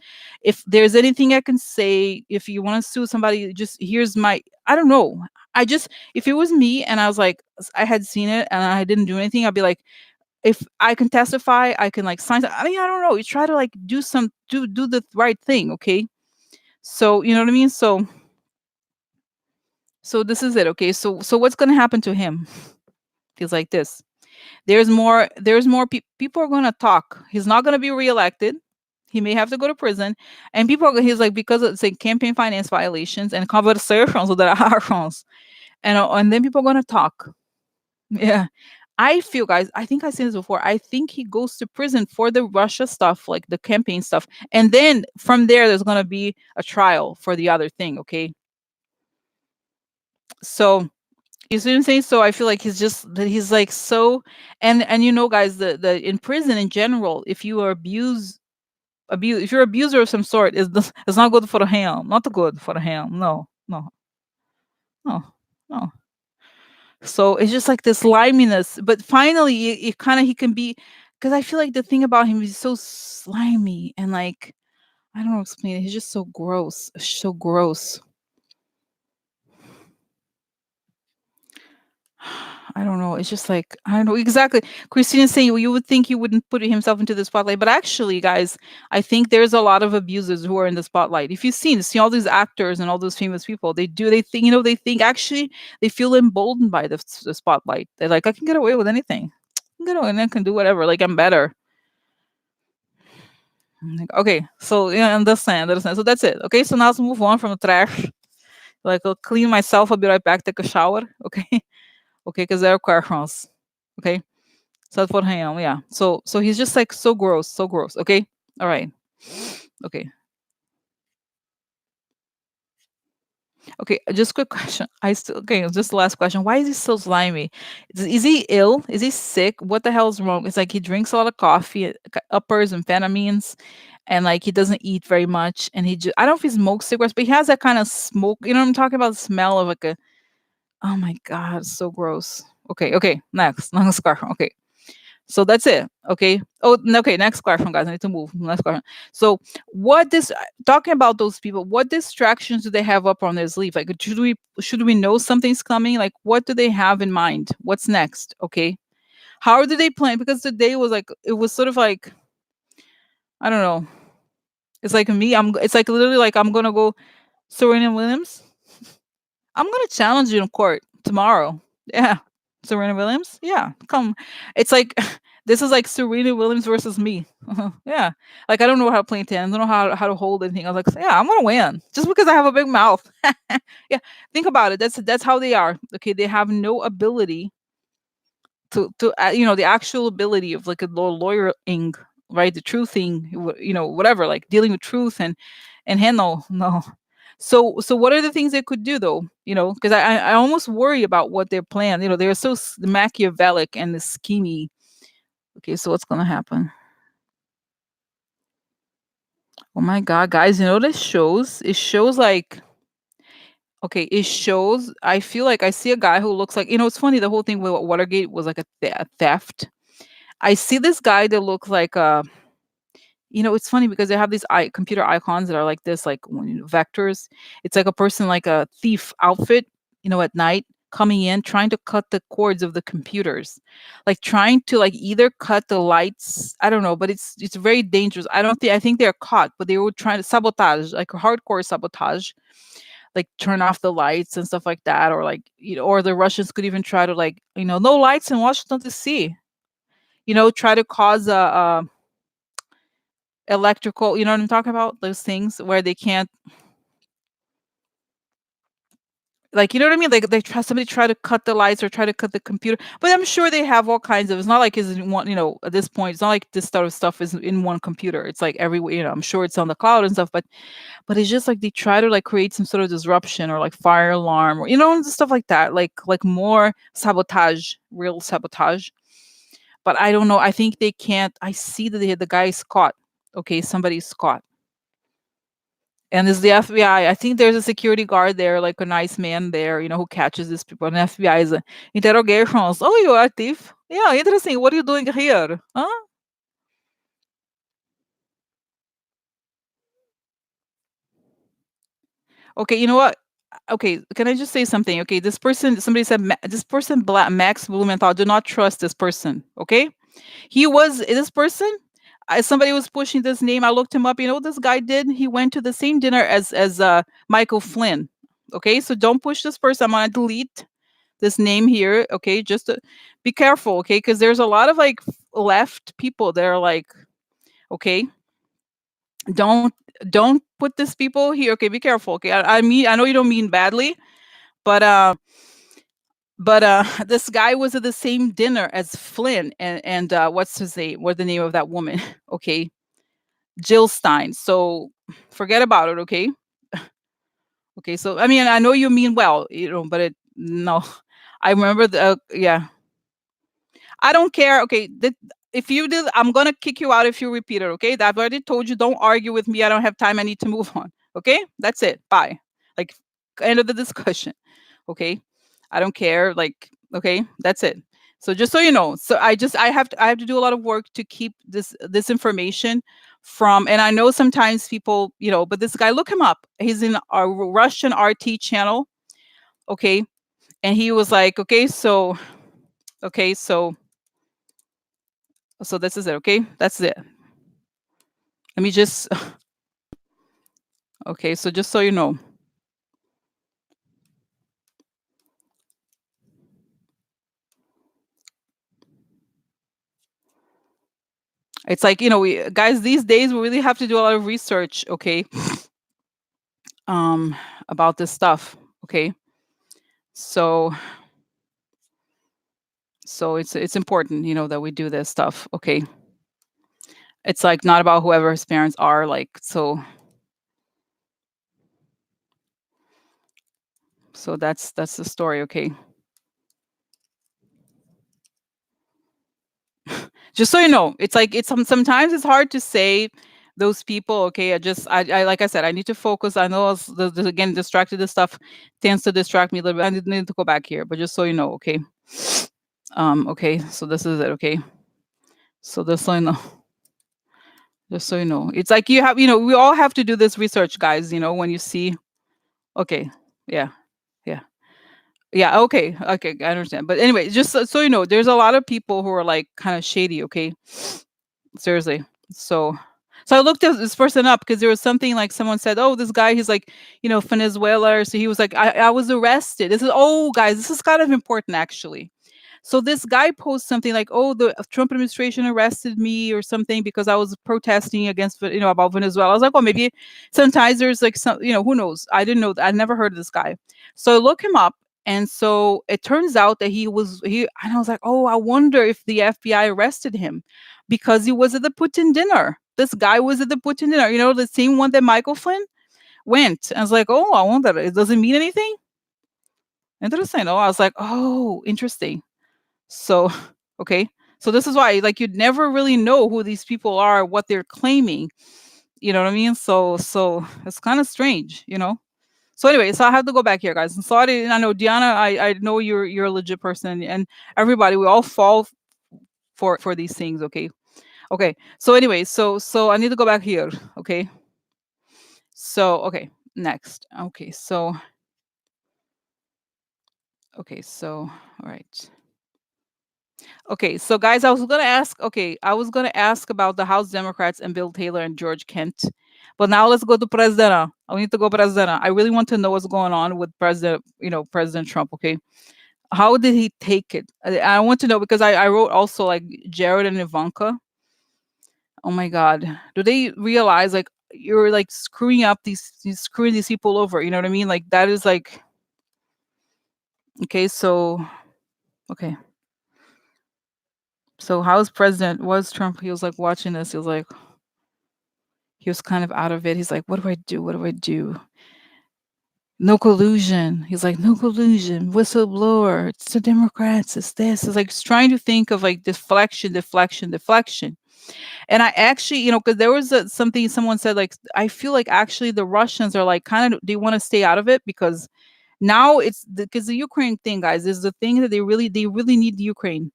If there's anything I can say, if you want to sue somebody, just here's my. I don't know. I just, if it was me and I was like, I had seen it and I didn't do anything, I'd be like, if I can testify, I can like sign. I mean, I don't know. You try to like do the right thing, okay? So you know what I mean. So this is it, okay? So what's gonna happen to him? Feels like this. People are gonna talk. He's not gonna be reelected. He may have to go to prison, and he's like, because it's like campaign finance violations and conversations that are wrongs, and then people are gonna talk. Yeah. I feel, guys, I think I said this before. I think he goes to prison for the Russia stuff, like the campaign stuff. And then from there, there's going to be a trial for the other thing. Okay. So, you see what I'm saying? So I feel like he's like, so, and guys, the in prison in general, if you are if you're abuser of some sort, it's not good for the ham. Not good for the ham. No, no, no, no. So it's just like this sliminess, but finally, it kind of he can be, because I feel like the thing about him is so slimy and like, I don't know how to explain it. He's just so gross, so gross. I don't know. It's just like, I don't know exactly. Christina's saying, well, you would think he wouldn't put himself into the spotlight, but actually, guys, I think there's a lot of abusers who are in the spotlight. If you've see all these actors and all those famous people, they think, they think, actually they feel emboldened by the spotlight. They're like, I can get away with anything. I can get away and I can do whatever. Like, I'm better. I'm like, okay, so yeah, understand. So that's it. Okay, so now let's move on from the trash. Like, I'll clean myself. I'll be right back. Take a shower. Okay, okay, because there are questions. Okay. So for him, yeah. So he's just like so gross, so gross. Okay, all right. Okay, okay. Just quick question. I still okay. Just the last question. Why is he so slimy? Is he ill? Is he sick? What the hell is wrong? It's like he drinks a lot of coffee, uppers, and amphetamines, and like he doesn't eat very much. And he just, I don't know if he smokes cigarettes, but he has that kind of smoke. You know what I'm talking about? The smell of like a. Oh my god, so gross. Okay, okay. Next question. Okay. So that's it. Okay. Oh, okay. Next question, guys. I need to move. Next question. So, what this talking about those people? What distractions do they have up on their sleeve? Like, should we know something's coming? Like, what do they have in mind? What's next? Okay. How do they plan? Because today was like, it was sort of like, I don't know. It's like me. It's like literally like I'm gonna go Serena Williams. I'm gonna challenge you in court tomorrow. Yeah. Serena Williams? Yeah. Come. It's like this is like Serena Williams versus me. Yeah. Like I don't know how to play tennis. I don't know how to hold anything. I was like, yeah, I'm gonna win. Just because I have a big mouth. Yeah. Think about it. That's how they are. Okay. They have no ability to the actual ability of like a lawyering, right? The truthing, whatever, like dealing with truth and no, no. So what are the things they could do though? Because I almost worry about what their plan. They're so Machiavellic and the schemy. Okay, so what's gonna happen? Oh my god, guys, this shows? It shows like okay, it shows. I feel like I see a guy who looks like it's funny. The whole thing with Watergate was like a theft. I see this guy that looks like it's funny because they have these computer icons that are like this, like vectors. It's like a person, like a thief outfit, at night coming in, trying to cut the cords of the computers, like trying to like either cut the lights. I don't know, but it's very dangerous. I think they're caught, but they were trying to sabotage, like hardcore sabotage, like turn off the lights and stuff like that, or like or the Russians could even try to like no lights in Washington D.C. Try to cause a electrical, you know what I'm talking about? Those things where they can't, like, you know what I mean? Like somebody try to cut the lights or try to cut the computer. But I'm sure they have all kinds of. It's not like it's in one. At this point, it's not like this sort of stuff is in one computer. It's like everywhere. I'm sure it's on the cloud and stuff. But it's just like they try to like create some sort of disruption or like fire alarm or and stuff like that. Like more sabotage, real sabotage. But I don't know. I think they can't. I see that the guy is caught. Okay, somebody's caught. And it's the FBI. I think there's a security guard there, like a nice man there, who catches these people. And the FBI is interrogations. Oh, you are a thief? Yeah, interesting. What are you doing here? Huh? Okay, you know what? Okay, can I just say something? Okay, this person, somebody said, this person, Max Blumenthal, do not trust this person. Okay? This person, somebody was pushing this name. I looked him up. You know what this guy did? He went to the same dinner as Michael Flynn. Okay, so don't push this person. I'm gonna delete this name here. Okay, just be careful. Okay, because there's a lot of like left people that are like, okay, don't don't put these people here. Okay, be careful. Okay, I mean I know you don't mean badly, but this guy was at the same dinner as Flynn and what's his name? What the name of that woman? Okay, Jill Stein. So forget about it. Okay. Okay. So I mean I know you mean well, but no. I remember yeah. I don't care. Okay, if you did, I'm gonna kick you out if you repeat it. Okay, I've already told you. Don't argue with me. I don't have time. I need to move on. Okay, that's it. Bye. Like end of the discussion. Okay, I don't care. Like okay, that's it. So just so you know, so I have to do a lot of work to keep this information from. And I know sometimes people, but this guy, look him up. He's in a Russian RT channel. Okay, and he was like, okay, so this is it, okay? That's it. Let me just okay, so just so you know. It's like, we guys these days we really have to do a lot of research, okay? About this stuff, okay? So it's important, that we do this stuff, okay? It's like not about whoever his parents are, like so that's the story, okay? Just so you know, it's like sometimes it's hard to say those people. Okay, I like I said, I need to focus. I know again distracted. This stuff tends to distract me a little bit. I need to go back here, but just so you know, okay. Okay, so this is it. Okay, so just so you know, just so you know, it's like we all have to do this research, guys. When you see, okay, yeah, yeah. Yeah, okay, okay, I understand. But anyway, just so you know, there's a lot of people who are like kind of shady, okay? Seriously. So I looked this person up because there was something like someone said, "Oh, this guy, he's like, Venezuela." So he was like, "I was arrested." This is guys, this is kind of important actually. So this guy posts something like, "Oh, the Trump administration arrested me or something because I was protesting against, about Venezuela." I was like, "Oh, maybe sometimes there's like some, who knows?" I didn't know. I never heard of this guy. So I look him up, and so it turns out that and I was like, "Oh, I wonder if the FBI arrested him because he was at the Putin dinner." This guy was at the Putin dinner, the same one that Michael Flynn went. I was like, oh, I wonder, it doesn't mean anything. Interesting. Oh, I was like, oh, interesting. So, okay. So this is why, like, you'd never really know who these people are, what they're claiming. You know what I mean? So it's kind of strange, you know. So anyway, so I have to go back here, guys. I'm sorry. I know Diana. I know you're a legit person, and everybody, we all fall for these things. Okay. Okay. So anyway, so I need to go back here. Okay. So okay, next. Okay. So all right. Okay, so guys, I was gonna ask about the House Democrats and Bill Taylor and George Kent. But now let's go to President. I need to go President. I really want to know what's going on with President Trump, okay? How did he take it? I want to know because I wrote also like Jared and Ivanka. Oh my God. Do they realize like you're like screwing up screwing these people over, you know what I mean? Like that is like okay, so okay. So how's President was Trump? He was like watching this. He was like he was kind of out of it. He's like, "What do I do? What do I do?" No collusion. He's like, "No collusion. Whistleblower. It's the Democrats. It's this." It's like he's trying to think of like deflection, deflection, deflection. And I actually, because there was something someone said, like, I feel like actually the Russians are like kind of they want to stay out of it because now it's because the Ukraine thing, guys, is the thing that they really need the Ukraine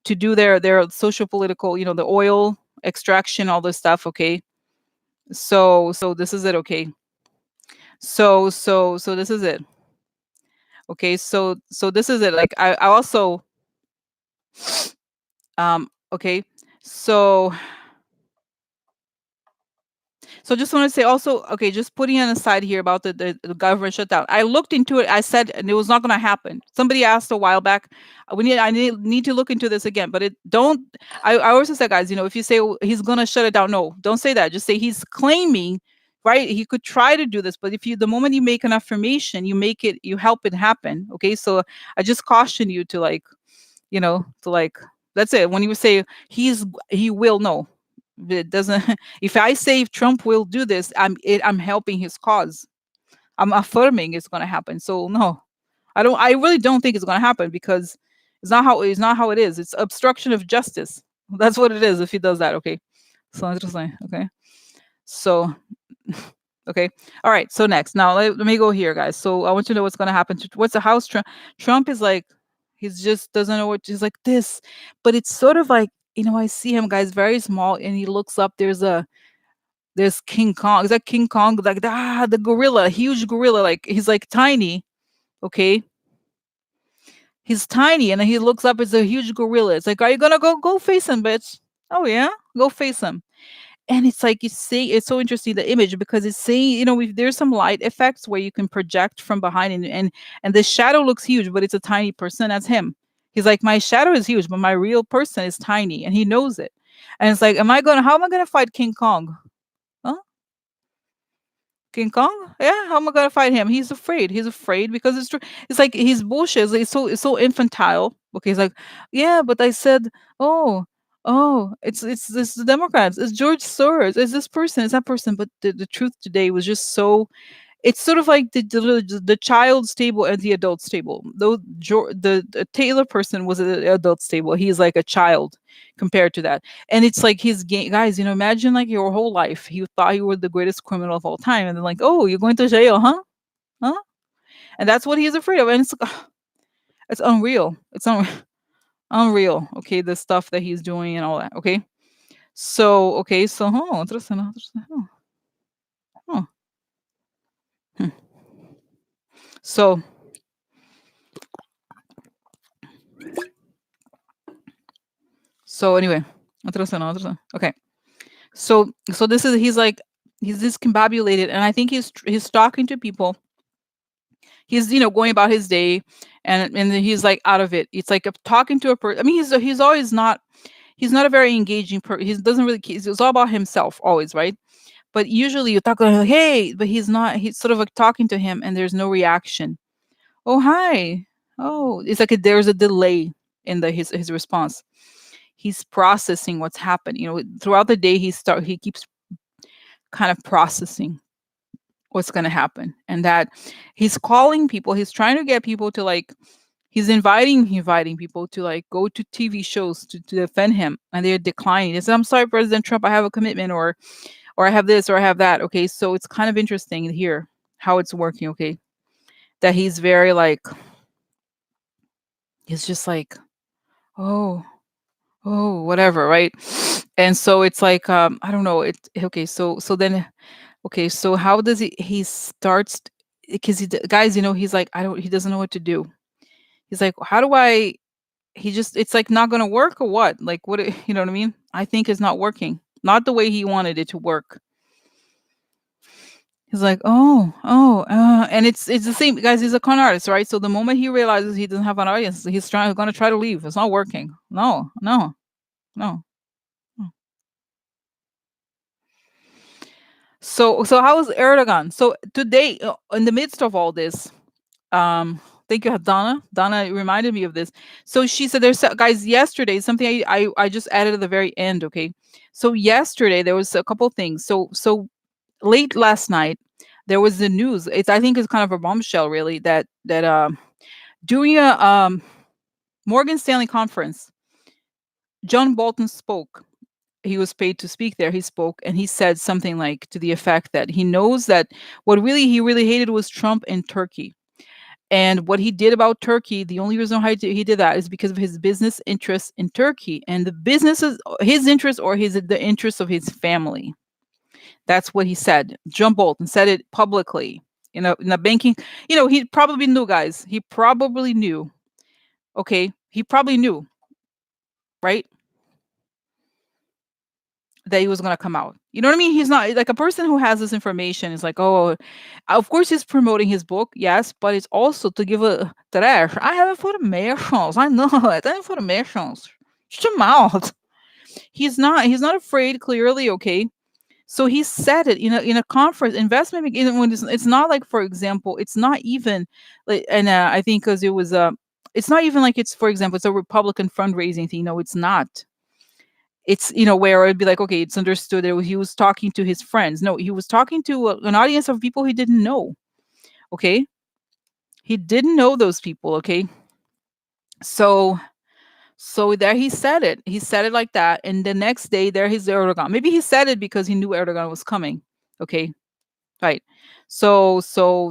to do their social political, the oil extraction, all this stuff. Okay, so this is it. Okay, so this is it. Okay, so this is it. Like I also okay, so just want to say also, okay, just putting on the side here about the government shutdown. I looked into it. I said, and it was not going to happen. Somebody asked a while back. I need to look into this again. But it don't. I also said, guys, if you say he's going to shut it down, no, don't say that. Just say he's claiming, right? He could try to do this, but the moment you make an affirmation, you help it happen. Okay, so I just caution you to like, to like, that's it. When you say he will, no, it doesn't. If I say Trump will do this, I'm helping his cause. I'm affirming it's going to happen. So no, I really don't think it's going to happen because it's not how it is. It's obstruction of justice. That's what it is if he does that. Okay, so interesting. Okay, so okay, all right. So next, now let me go here, guys. So I want you to know what's going to happen to what's the House. Trump is like he's just doesn't know what he's like this, but it's sort of like I see him, guys, very small, and he looks up. There's King Kong. Is that King Kong? Like the gorilla, huge gorilla. Like he's like tiny. Okay, he's tiny, and then he looks up. It's a huge gorilla. It's like, are you gonna go face him, bitch? Oh yeah, go face him. And it's like you see, it's so interesting the image because it's saying, there's some light effects where you can project from behind, and the shadow looks huge, but it's a tiny person. That's him. He's like, my shadow is huge, but my real person is tiny, and he knows it. And it's like, how am I gonna fight King Kong? Huh? King Kong? Yeah, how am I gonna fight him? He's afraid. He's afraid because it's true. It's like he's bullshit. It's so infantile. Okay, he's like, yeah, but I said, oh, it's the Democrats. It's George Soros. It's this person. It's that person. But the truth today was just so. It's sort of like the child's table and the adult's table. Though the Taylor person was an adult's table, he's like a child compared to that. And it's like his game, guys. Imagine like your whole life, you thought you were the greatest criminal of all time, and then like, oh, you're going to jail, huh? Huh? And that's what he's afraid of. And it's unreal. Unreal. Okay, the stuff that he's doing and all that. Okay. So interesting, interesting. Oh. Hmm. So anyway, interesting, interesting. Okay. So this is he's discombobulated, and I think he's talking to people. He's going about his day, and then he's like out of it. It's like talking to a person. I mean, he's always not. He's not a very engaging person. He doesn't really. It's all about himself always, right? But usually you talk like, hey, but he's not. He's sort of like talking to him, and there's no reaction. Oh hi. Oh, it's like there's a delay in his response. He's processing what's happened. Throughout the day he keeps kind of processing. what's going to happen, and that he's calling people, he's trying to get people to like, he's inviting people to like go to TV shows to defend him, and they're declining. They say, I'm sorry, President Trump, I have a commitment, or I have this, or I have that. Okay, so it's kind of interesting to hear how it's working. Okay, that he's very like, he's just like, oh, oh, whatever, right? And so it's like, I don't know. It okay. So then, okay. So how does he starts, because guys, he's like, I don't. He doesn't know what to do. He's like, how do I? He just, it's like not gonna work or what? Like what? You know what I mean? I think it's not working. Not the way he wanted it to work. He's like, and it's the same, guys. He's a con artist, right? So the moment he realizes he doesn't have an audience, he's going to try to leave. It's not working. No, no, no. No. So how is Erdogan? So today, in the midst of all this, thank you, Donna. Donna reminded me of this. So she said, "There's guys yesterday something I just added at the very end." Okay, so yesterday there was a couple things. So late last night there was the news. I think it's kind of a bombshell, really, that during a Morgan Stanley conference, John Bolton spoke. He was paid to speak there. He spoke and he said something like to the effect that he knows that what he really hated was Trump and Turkey. And what he did about Turkey, the only reason why he did that is because of his business interests in Turkey, and the businesses, his interest, or the interest of his family. That's what he said. John Bolton said it publicly in a banking. He probably knew, guys. He probably knew. Okay, he probably knew, right, that he was gonna come out. You know what I mean? He's not like a person who has this information is like, oh, of course he's promoting his book, yes, but it's also to give a trash. I have informations. I know it. I have informations. Shut your mouth. He's not afraid, clearly, okay? So he said it in a conference, investment, when it's not like, for example, it's not even like, and I think because it's not even like, it's, for example, it's a Republican fundraising thing. No, it's not. It's, where it'd be like, okay, it's understood that he was talking to his friends. No, he was talking to an audience of people he didn't know. Okay, he didn't know those people. Okay, so there he said it. He said it like that, and the next day there he's Erdogan. Maybe he said it because he knew Erdogan was coming. Okay, right. So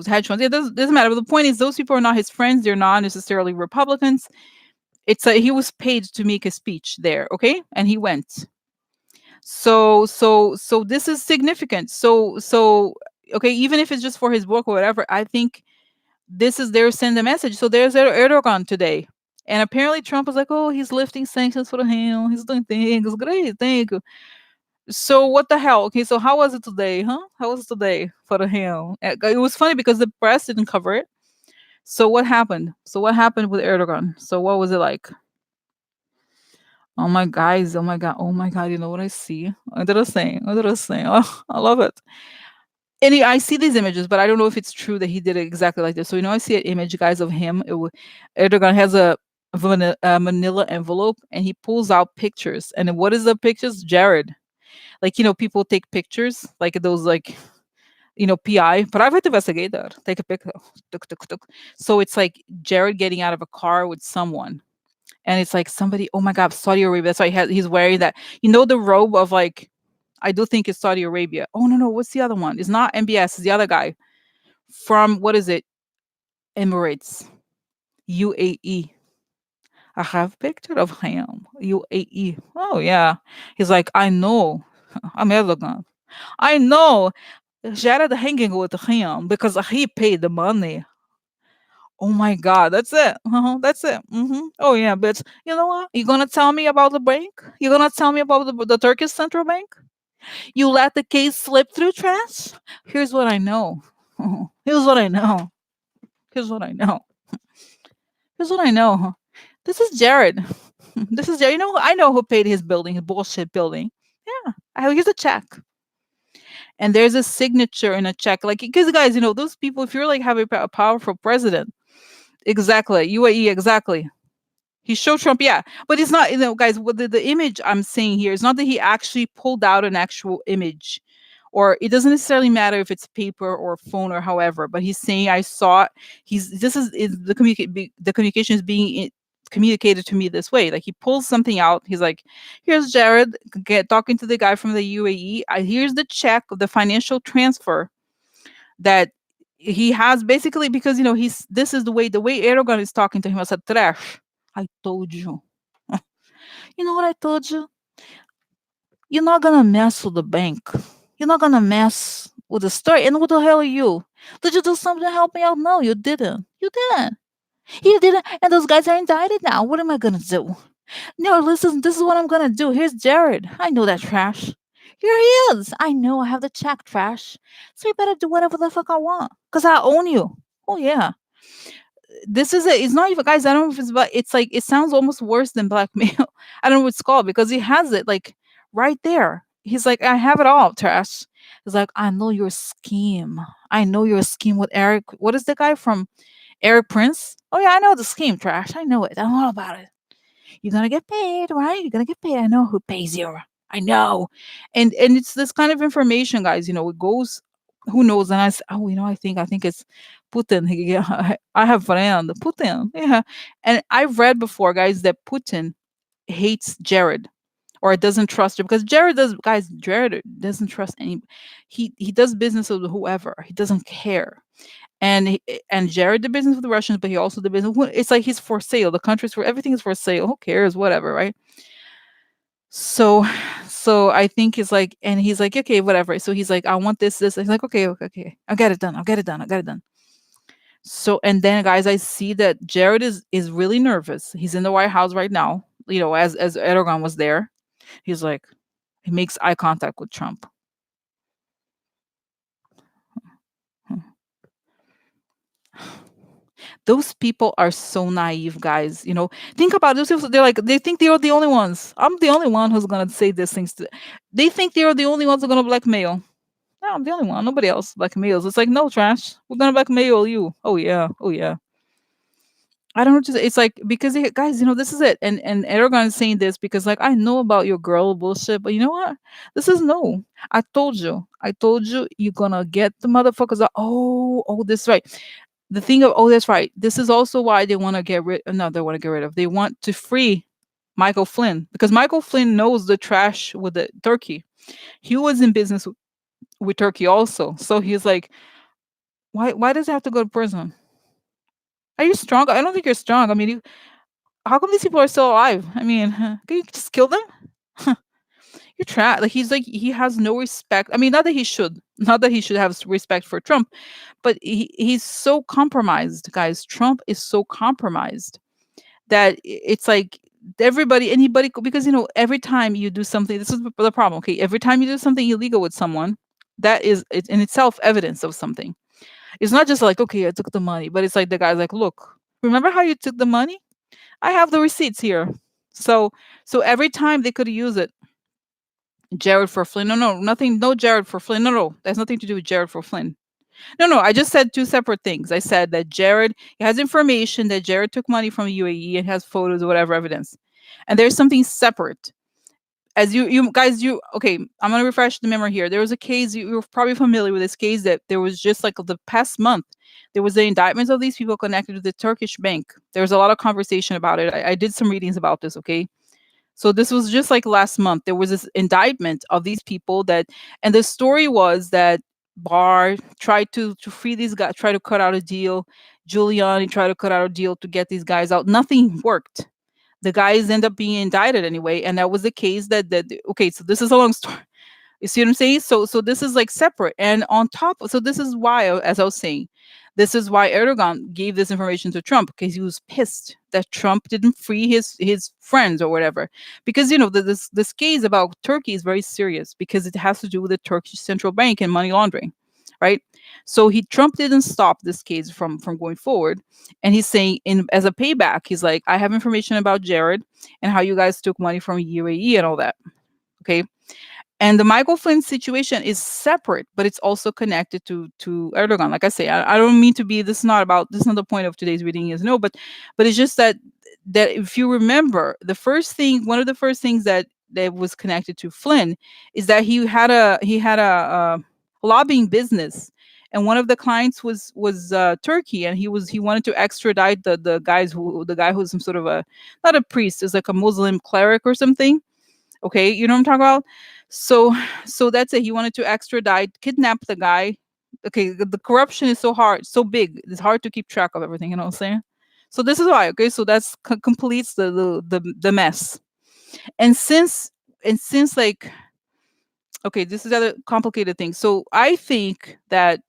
hedge funds. It doesn't matter. But the point is, those people are not his friends. They're not necessarily Republicans. It's he was paid to make a speech there. Okay, and he went. So this is significant. So okay, even if it's just for his book or whatever, I think this is their send a message. So there's Erdogan today. And apparently Trump was like, oh, he's lifting sanctions for him. He's doing things. Great, thank you. So what the hell? Okay, so how was it today, huh? How was it today for him? It was funny because the press didn't cover it. So what happened? So what happened with Erdogan? So what was it like? Oh my guys, oh my god, oh my god, you know what I see? Interesting, interesting. Oh, I love it. And I see these images, but I don't know if it's true that he did it exactly like this. So I see an image, guys, of him. Erdogan has a manila envelope, and he pulls out pictures. And then what is the pictures? Jared. Like, people take pictures, like those, like, PI, private investigator, take a picture. Tuk, tuk, tuk. So it's like Jared getting out of a car with someone. And it's like somebody, oh my God, Saudi Arabia. That's why he's wearing that. The robe of, like, I do think it's Saudi Arabia. Oh, no, what's the other one? It's not MBS. It's the other guy from, what is it? Emirates. UAE. I have a picture of him. UAE. Oh, yeah. He's like, I know. I'm Erdogan. I know Jared hanging with him because he paid the money. Oh my God, that's it. That's it. Oh yeah, but you know what? You gonna tell me about the bank? You gonna tell me about the Turkish central bank? You let the case slip through trash? Here's what I know. Here's what I know. Here's what I know. Here's what I know. This is Jared. This is Jared. I know who paid his building, his bullshit building. Yeah, here's a check. And there's a signature in a check. Like, because guys, those people, if you're like having a powerful president, exactly, UAE, exactly. He showed Trump, yeah, but it's not, guys. What the image I'm seeing here is not that he actually pulled out an actual image or it doesn't necessarily matter if it's paper or phone or however, but he's saying I saw it. He's this is the communication is being communicated to me this way. Like he pulls something out. He's like, "Here's Jared talking to the guy from the UAE. Here's the check of the financial transfer that he has basically because he's this is the way Erdogan is talking to him as a trash. I told you. You know what I told you? You're not gonna mess with the bank. You're not gonna mess with the story. And what the hell are you? Did you do something to help me out? No, you didn't. You didn't. You didn't. And those guys are indicted now. What am I gonna do? No, listen, this is what I'm gonna do. Here's Jared. I know that trash. Here he is. I know I have the check, trash. So you better do whatever the fuck I want. Because I own you. Oh, yeah. This is it. It's not even, guys, I don't know if it's, but it's like, it sounds almost worse than blackmail. I don't know what it's called because he has it like right there. He's like, I have it all, trash. He's like, I know your scheme. I know your scheme with Eric. What is the guy from Eric Prince? Oh, yeah, I know the scheme, trash. I know it. I know all about it. You're gonna get paid, right? You're gonna get paid. I know who pays you. I know. And it's this kind of information, guys. It goes. Who knows? And oh, I think it's Putin. Yeah, I have friend Putin. Yeah, and I've read before, guys, that Putin hates Jared or doesn't trust him because Jared doesn't trust any. He does business with whoever. He doesn't care. And Jared did business with the Russians, but he also did business. It's like he's for sale. The country's for everything is for sale. Who cares? Whatever, right? So, so I think he's like, and he's like, okay, whatever. So he's like, I want this, this. He's like, okay, okay, okay. I got it done. I got it done. I got it done. So, and then guys, I see that Jared is really nervous. He's in the White House right now. As Erdogan was there, he's like, he makes eye contact with Trump. Those people are so naive, guys. Think about those people. They're like, they think they're the only ones. I'm the only one who's gonna say these things. They think they're the only ones who are gonna blackmail. No, I'm the only one. Nobody else blackmails. It's like, no, trash. We're gonna blackmail you. Oh yeah. Oh yeah. I don't know. It's like because guys, this is it. And Erdogan is saying this because like I know about your girl bullshit, but you know what? This is no. I told you. I told you you're gonna get the motherfuckers. Oh, this is right. The thing of that's right. This is also why they want to get rid. No, they want to get rid of. They want to free Michael Flynn because Michael Flynn knows the trash with the Turkey. He was in business with Turkey also, so he's like, why does he have to go to prison? Are you strong? I don't think you're strong. I mean, how come these people are still alive? I mean, can you just kill them? You're trash. Like he has no respect. I mean, not that he should have respect for Trump, but he's so compromised, guys. Trump is so compromised that it's like anybody, because every time you do something, this is the problem. Okay, every time you do something illegal with someone, that is it's in itself evidence of something. It's not just like, okay, I took the money, but it's like the guy's like, look, remember how you took the money? I have the receipts here. So every time they could use it. Jared for Flynn. No, no, nothing. No, Jared for Flynn. No, no, that's nothing to do with Jared for Flynn. No, no, I just said two separate things. I said that Jared has information that Jared took money from UAE and has photos or whatever evidence, and there's something separate. As you guys, okay, I'm gonna refresh the memory here. There was a case you're probably familiar with this case that there was just like the past month. There was the indictments of these people connected to the Turkish bank. There was a lot of conversation about it. I did some readings about this. Okay, so this was just like last month. There was this indictment of these people and the story was that Barr tried to free these guys, try to cut out a deal. Giuliani tried to cut out a deal to get these guys out. Nothing worked. The guys end up being indicted anyway, and that was the case that okay. So this is a long story. You see what I'm saying? So this is like separate. And on top, so this is why, as I was saying, this is why Erdogan gave this information to Trump, because he was pissed that Trump didn't free his friends or whatever. Because this case about Turkey is very serious because it has to do with the Turkish central bank and money laundering, right? So Trump didn't stop this case from going forward, and he's saying as a payback, he's like, I have information about Jared and how you guys took money from UAE and all that. Okay. And the Michael Flynn situation is separate, but it's also connected to Erdogan. Like I say, I don't mean to be. This is not the point of today's reading. But it's just that if you remember, one of the first things that that was connected to Flynn is that he had a lobbying business, and one of the clients was Turkey, and he wanted to extradite the guy who's some sort of a, not a priest, is like a Muslim cleric or something. Okay, you know what I'm talking about. So that's it. He wanted to extradite, kidnap the guy. Okay, the corruption is so hard, so big. It's hard to keep track of everything. You know what I'm saying? So this is why. Okay, so that's completes the mess. And since like, okay, this is the other complicated thing. So I think that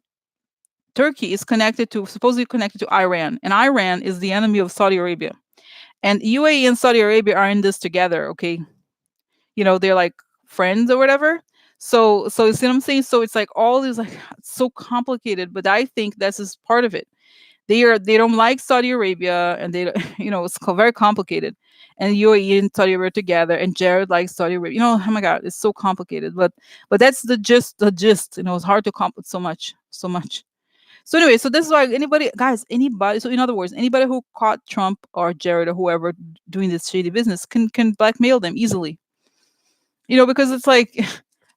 Turkey is connected to, supposedly connected to Iran, and Iran is the enemy of Saudi Arabia. And UAE and Saudi Arabia are in this together. Okay, they're like friends or whatever. So you see what I'm saying? So it's like all these, like, it's so complicated, but I think this is part of it. They don't like Saudi Arabia, and they don't- it's very complicated. And UAE and Saudi Arabia together, and Jared likes Saudi Arabia. Oh my God, it's so complicated. But that's the gist. It's hard to complicate so much, so much. So anyway, so this is why anybody, guys, anybody. So in other words, anybody who caught Trump or Jared or whoever doing this shady business can blackmail them easily. Because it's like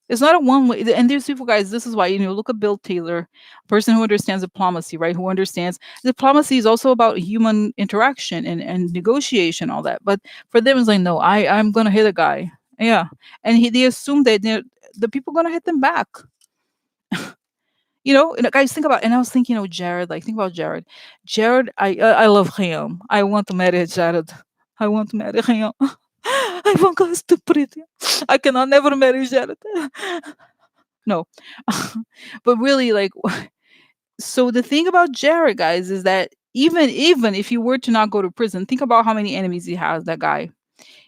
it's not a one way. And there's people, guys. This is why look at Bill Taylor, a person who understands diplomacy, right? Who understands diplomacy is also about human interaction and negotiation, all that. But for them, it's like, no, I'm gonna hit a guy, yeah, and they assume that the people gonna hit them back. And guys, think about. And I was thinking, Jared. Like, think about Jared. Jared, I love him. I want to marry Jared. I want to marry him. I want guys to pretty. I cannot never marry Jared. No, but really, like, so the thing about Jared, guys, is that even if he were to not go to prison, think about how many enemies he has. That guy,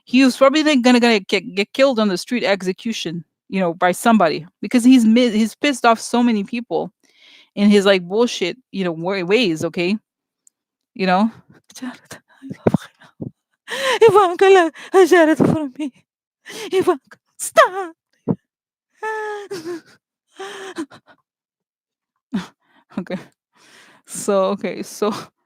he was probably then gonna get killed on the street, execution, by somebody, because he's pissed off so many people in his, like, bullshit, ways. Okay, you know. Jared, I love him. Ivanka, Jared for me. Ivanka, stop. Okay.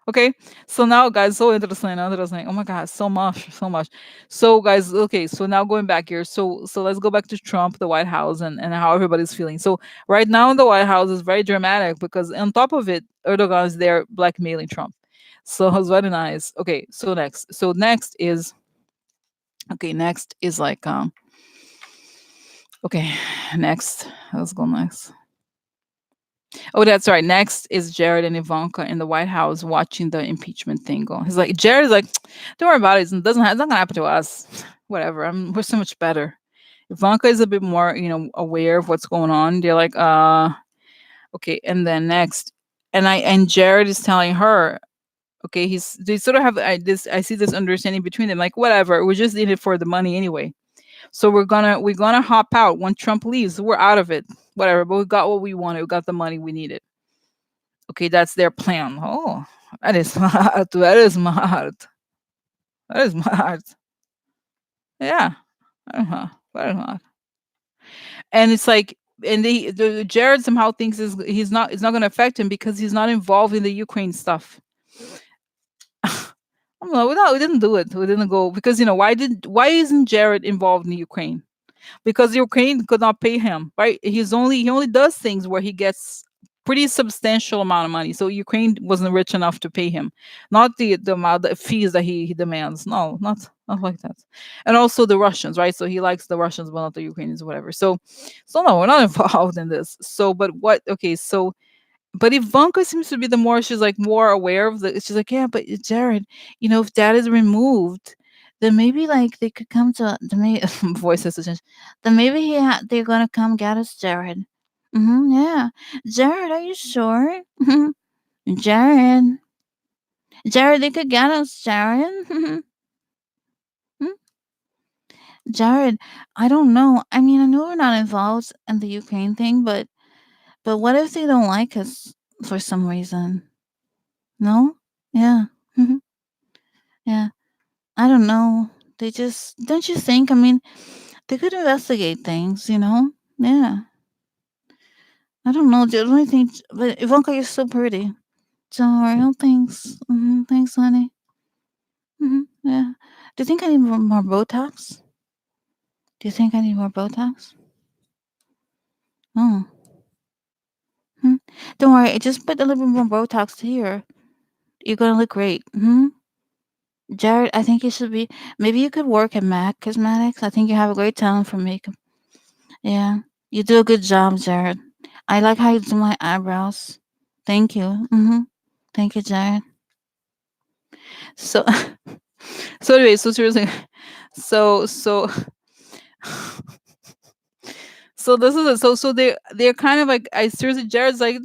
Okay. So now, guys, so interesting. Oh my God, so much, so much. So, guys, okay. So now going back here. So let's go back to Trump, the White House, and how everybody's feeling. So right now, the White House is very dramatic because on top of it, Erdogan is there blackmailing Trump. So it's very nice. Okay. So next is like okay, next. Let's go next. Oh, that's right. Next is Jared and Ivanka in the White House watching the impeachment thing go. He's like, Jared's like, don't worry about it. It's not gonna happen to us. Whatever. We're so much better. Ivanka is a bit more, aware of what's going on. They're like, okay. And then next, and Jared is telling her, okay, they sort of have I see this understanding between them, like, whatever. We just need it for the money anyway. So we're gonna hop out when Trump leaves. We're out of it. Whatever. But we got what we wanted. We got the money we needed. Okay, that's their plan. Oh, that is smart. That is smart. That is smart. Yeah. Uh-huh. Very smart. And it's like, and the Jared somehow thinks it's not going to affect him because he's not involved in the Ukraine stuff. I'm like, no, we didn't do it. We didn't go because why isn't Jared involved in Ukraine? Because Ukraine could not pay him, right? He only does things where he gets pretty substantial amount of money. So Ukraine wasn't rich enough to pay him, not the amount the fees that he demands. No, not like that. And also the Russians, right? So he likes the Russians, but not the Ukrainians, whatever. So no, we're not involved in this. So, but what? Okay, so but Ivanka seems to be the more she's like more aware of the. She's like, yeah, but Jared, if dad is removed, then maybe like they could come to the voice has to change. Then maybe they're gonna come get us, Jared. Yeah, Jared, are you sure? Jared, Jared, they could get us, Jared. Jared, I don't know. I mean, I know we're not involved in the Ukraine thing, but what if they don't like us for some reason? No? Yeah. Yeah. I don't know. They just don't you think? I mean, they could investigate things, Yeah. I don't know. The only thing, but Ivanka, you're so pretty. Don't worry. Oh, thanks. Thanks, honey. Yeah. Do you think I need more Botox? Do you think I need more Botox? Oh. Hmm. Don't worry, just put a little bit more Botox here. You're gonna look great. Hmm. Jared, I think you should be. Maybe you could work at MAC Cosmetics. I think you have a great talent for makeup. Yeah, you do a good job, Jared. I like how you do my eyebrows. Thank you. Thank you, Jared. So, so anyway, so seriously, so so so this is it. So they're kind of like I seriously, Jared's like,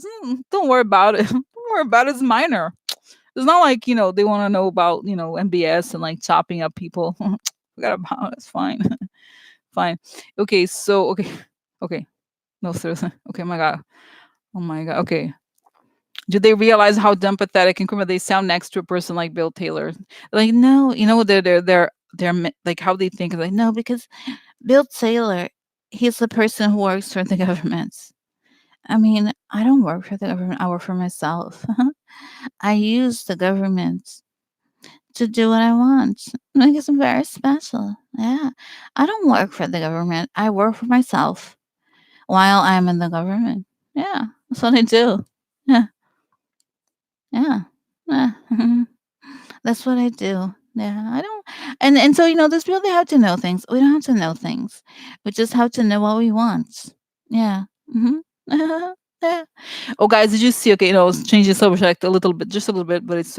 don't worry about it. Don't worry about it. It's minor. It's not like they want to know about MBS and like chopping up people. Forgot about it. It's fine. Fine. Okay. So okay. No, seriously. Okay. My God. Oh my God. Okay. Do they realize how dumb, pathetic, and criminal they sound next to a person like Bill Taylor? Like, no, like how they think. Like, no, because Bill Taylor, he's the person who works for the government. I mean, I don't work for the government. I work for myself. I use the government to do what I want. Because I'm very special. Yeah. I don't work for the government. I work for myself while I'm in the government. Yeah. That's what I do. Yeah. Yeah. Yeah. That's what I do. Yeah, I don't, and so there's people that have to know things. We don't have to know things. We just have to know what we want. Yeah. Yeah. Oh, guys, did you see? Okay, changing subject a little bit, just a little bit, but it's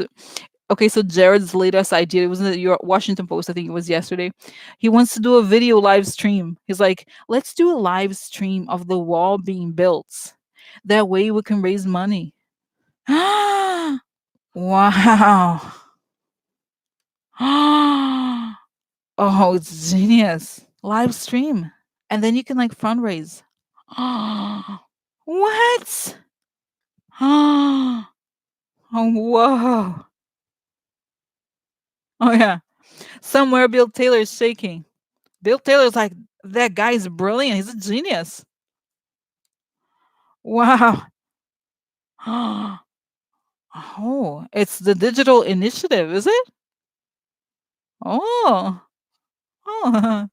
okay. So Jared's latest idea, it was in the Washington Post. I think it was yesterday. He wants to do a video live stream. He's like, let's do a live stream of the wall being built. That way we can raise money. Wow. Oh, it's genius. Live stream. And then you can like fundraise. What? Oh, whoa. Oh, yeah. Somewhere Bill Taylor is shaking. Bill Taylor's like, that guy is brilliant. He's a genius. Wow. Oh, it's the digital initiative, is it? Oh. Oh.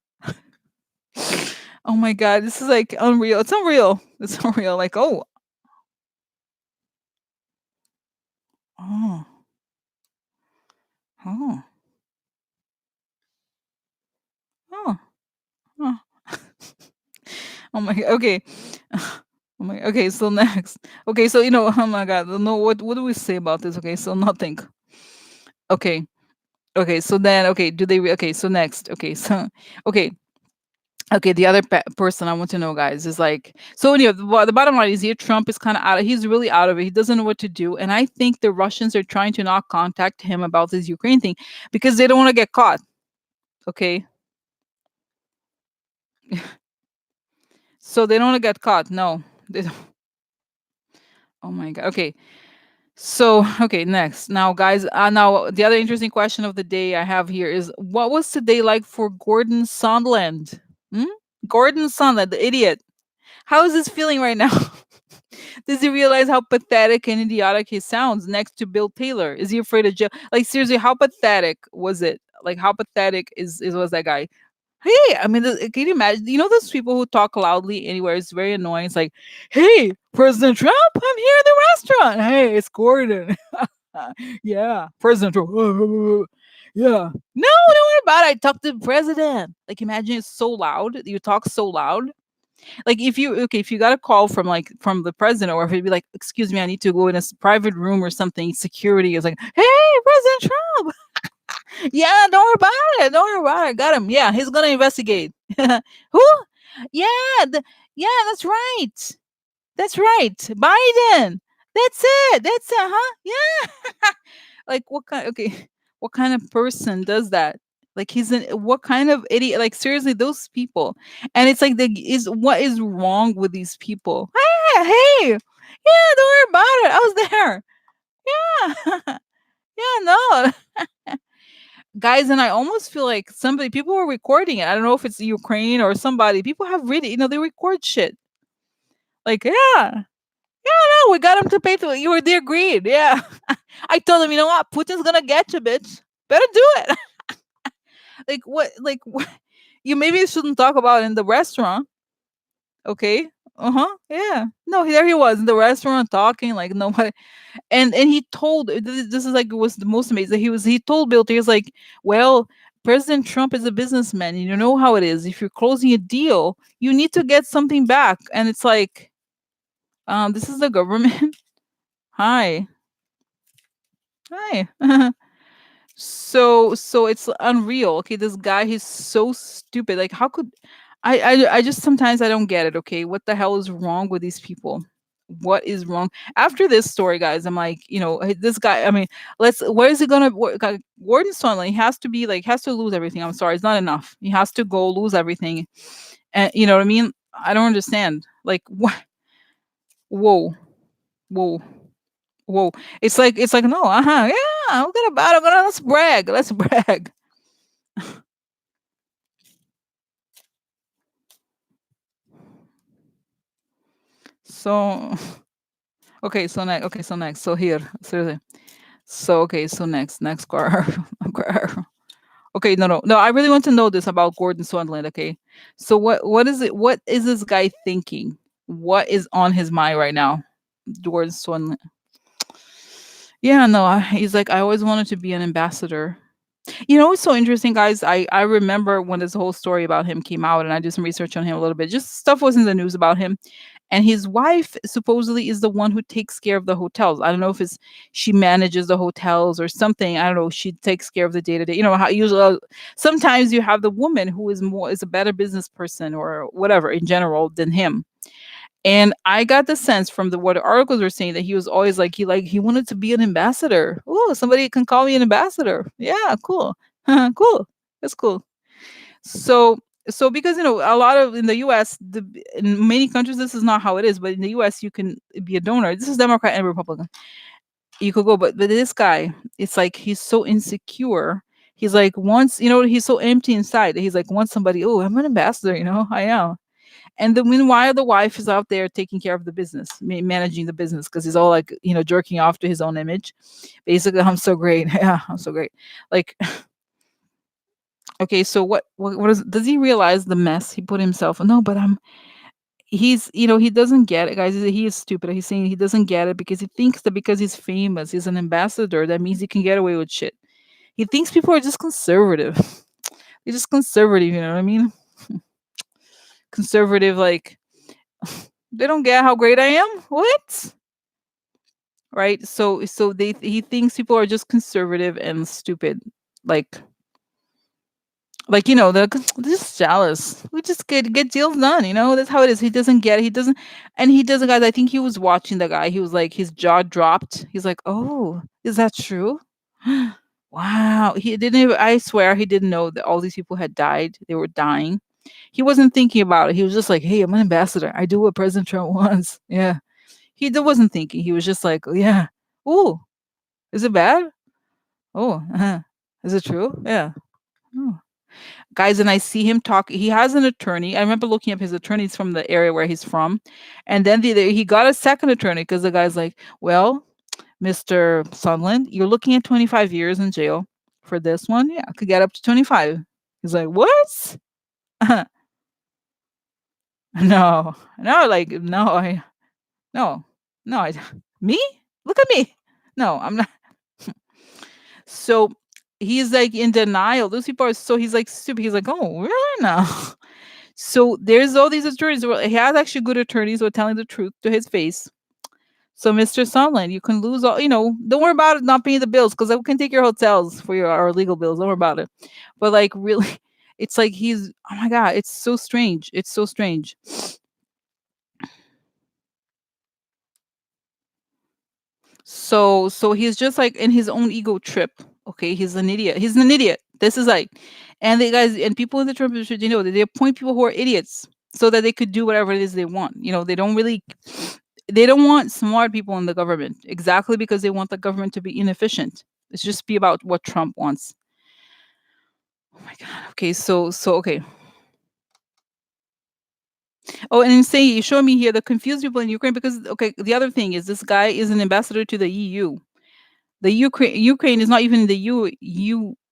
Oh my God. This is like unreal. It's unreal. It's unreal. Like, oh. Oh. Oh. Oh. Oh. Oh my God. Okay. Oh my. Okay. So next. Okay. So Oh my God. No. What do we say about this? Okay. So nothing. Okay. Okay. So then. Okay. Do they? Okay. So next. Okay. So. Okay. Okay. The other person I want to know, guys, is like. So the bottom line is here. Trump is kind of out. He's really out of it. He doesn't know what to do, and I think the Russians are trying to not contact him about this Ukraine thing because they don't want to get caught. Okay. So they don't want to get caught. No. They don't. Oh my God. Okay. So, okay, next. Now, guys, now the other interesting question of the day I have here is what was today like for Gordon Sondland? Hmm? Gordon Sondland, the idiot. How is this feeling right now? Does he realize how pathetic and idiotic he sounds next to Bill Taylor? Is he afraid of jail? Like, seriously, how pathetic was it? Like, how pathetic is was that guy? Hey, I mean, can you imagine? Those people who talk loudly anywhere? It's very annoying. It's like, hey, President Trump, I'm here in the restaurant. Hey, it's Gordon. Yeah, President Trump. Yeah. No, don't worry about it. I talk to the president. Like, imagine it's so loud. You talk so loud. Like, if you got a call from the president, or if he'd be like, excuse me, I need to go in a private room or something. Security is like, hey, President Trump. Yeah, don't worry about it. Don't worry about it. Got him. Yeah, he's gonna investigate. Who? Yeah, yeah, that's right. That's right. Biden. That's it. That's it, huh? Yeah. Like what kind? Okay, what kind of person does that? Like what kind of idiot? Like seriously, those people. And it's like what is wrong with these people? Hey, yeah, don't worry about it. I was there. Yeah, yeah, no. Guys, and I almost feel like people were recording it. I don't know if it's Ukraine or somebody. People have really, they record shit. Like, yeah, yeah, no, we got him to pay to you were they agreed. Yeah. I told him, you know what? Putin's gonna get you, bitch. Better do it. Like what You maybe shouldn't talk about it in the restaurant. Okay. Uh-huh. Yeah. No, there he was in the restaurant talking like nobody. And he told this is like was the most amazing. He told Bill, he was like, well, President Trump is a businessman. You know how it is. If you're closing a deal, you need to get something back. And it's like, this is the government. Hi. Hi. So it's unreal. Okay, this guy, he's so stupid. Like, how could I just sometimes I don't get it. Okay, what the hell is wrong with these people? What is wrong? After this story, guys, I'm like, this guy. I mean, where is he gonna? Gordon Sondland, he has to be like, has to lose everything. I'm sorry, it's not enough. He has to go lose everything, and you know what I mean. I don't understand. Like, what? Whoa, whoa. Whoa. It's like, no, yeah, I'm gonna battle, gonna let's brag. Let's brag. So okay, so next so here, seriously. So okay, so next car. Car. Okay, no. I really want to know this about Gordon Sondland, okay? So what is this guy thinking? What is on his mind right now? Gordon Sondland. Yeah, no, he's like, I always wanted to be an ambassador. It's so interesting, guys. I remember when this whole story about him came out, and I did some research on him a little bit. Just stuff was in the news about him, and his wife supposedly is the one who takes care of the hotels. I don't know if it's she manages the hotels or something. I don't know. She takes care of the day to day. You know how usually sometimes you have the woman who is a better business person or whatever in general than him. And I got the sense from the what the articles were saying that he was always like he wanted to be an ambassador. Oh, somebody can call me an ambassador. Yeah, cool. Cool. That's cool. So because a lot of in the US, in many countries this is not how it is, but in the US you can be a donor. This is Democrat and Republican. You could go, but this guy, it's like he's so insecure. He's like once, he's so empty inside. He's like once somebody, oh, I'm an ambassador, I am. And the meanwhile, the wife is out there taking care of the business, managing the business, because he's all like, jerking off to his own image. Basically, I'm so great. Yeah, I'm so great. Like, okay, so what does he realize the mess he put himself in? No, but he doesn't get it, guys. He is stupid. He's saying he doesn't get it because he thinks that because he's famous, he's an ambassador, that means he can get away with shit. He thinks people are just conservative. They're just conservative, you know what I mean? Conservative, like, they don't get how great I am. What? Right? So he thinks people are just conservative and stupid. Like they're just jealous. We just get deals done. That's how it is. He doesn't get it. He doesn't, guys. I think he was watching the guy. He was like, his jaw dropped. He's like, oh, is that true? Wow. He didn't even, I swear he didn't know that all these people had died. They were dying. He wasn't thinking about it. He was just like, hey, I'm an ambassador. I do what President Trump wants. Yeah. Wasn't thinking. He was just like, oh, yeah. Oh, is it bad? Oh, is it true? Yeah. Oh. Guys, and I see him talk. He has an attorney. I remember looking up his attorneys from the area where he's from. And then he got a second attorney because the guy's like, well, Mr. Sunland, you're looking at 25 years in jail for this one. Yeah, I could get up to 25. He's like, what? No, like, no, no, me? Look at me. No, I'm not. So he's like in denial. Those people are so he's like stupid. He's like, oh, really now? So there's all these attorneys. He has actually good attorneys who are telling the truth to his face. So, Mr. Sondland, you can lose all. Don't worry about it not paying the bills because I can take your hotels for our legal bills. Don't worry about it. But like, really, it's like he's. Oh my god, it's so strange. It's so strange. So he's just like in his own ego trip. Okay, he's an idiot. He's an idiot. This is like, and the guys and people in the Trump administration, they appoint people who are idiots so that they could do whatever it is they want. They don't want smart people in the government exactly because they want the government to be inefficient. It's just be about what Trump wants. Oh my god. Okay, so okay. Oh, and say you show me here the confused people in Ukraine because okay, the other thing is this guy is an ambassador to the EU. The Ukraine is not even in the EU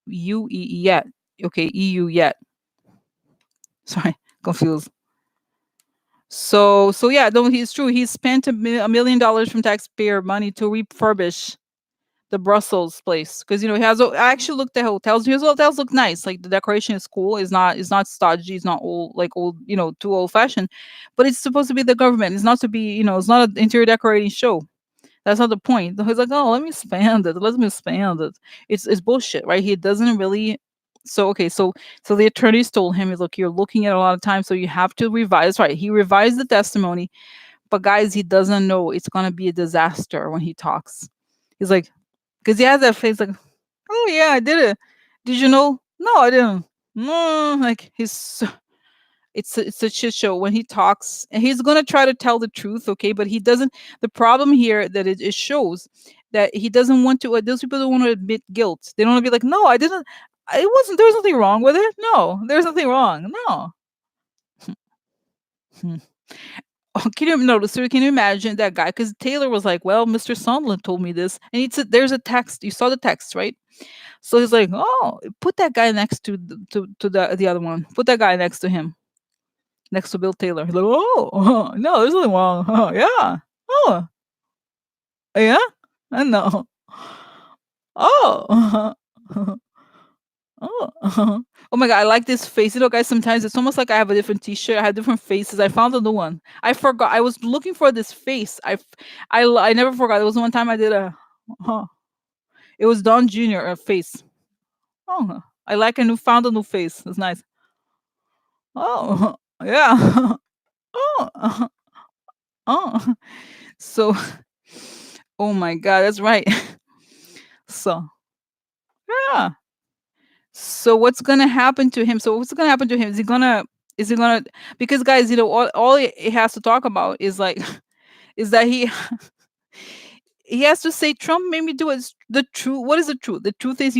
yet. Okay, EU yet. Sorry, confused. So yeah, no, he's true. He spent $1 million from taxpayer money to refurbish the Brussels place because he has. I actually looked at hotels. His hotels look nice. Like the decoration is cool. It's not stodgy. It's not old, like old, too old fashioned. But it's supposed to be the government. It's not to be. It's not an interior decorating show. That's not the point. He's like, oh, let me expand it. Let me expand it. It's bullshit, right? He doesn't really. So okay, so the attorneys told him, look, you're looking at a lot of time, so you have to revise. Right? He revised the testimony, but guys, he doesn't know it's gonna be a disaster when he talks. He's like, because he has that face like, oh yeah, I did it. Did you know? No, I didn't. No, like it's a shit show when he talks, and he's gonna try to tell the truth, okay? But he doesn't. The problem here that it shows that he doesn't want to. Those people don't want to admit guilt. They don't want to be like, no, I didn't. It wasn't. There was nothing wrong with it. No, there's nothing wrong. No. Oh, can you notice? So can you imagine that guy? Because Taylor was like, "Well, Mr. Sondland told me this," and he said, "There's a text. You saw the text, right?" So he's like, "Oh, put that guy next to the other one. Put that guy next to him, next to Bill Taylor." He's like, "Oh, no, there's nothing wrong. Oh, yeah. Oh, yeah. I know. Oh, oh, oh my god, I like this face. Guys, sometimes it's almost like I have a different T-shirt. I have different faces. I found a new one. I forgot. I was looking for this face. I never forgot. There was one time I did a. It was Don Jr. Face. Oh, I like a new found a new face. It's nice. Oh, yeah. Oh, oh. So, oh my god, that's right. So, yeah. So what's gonna happen to him? So what's gonna happen to him? Is he gonna because guys, all he has to talk about is like is that he has to say Trump made me do it. The truth. What is the truth? The truth is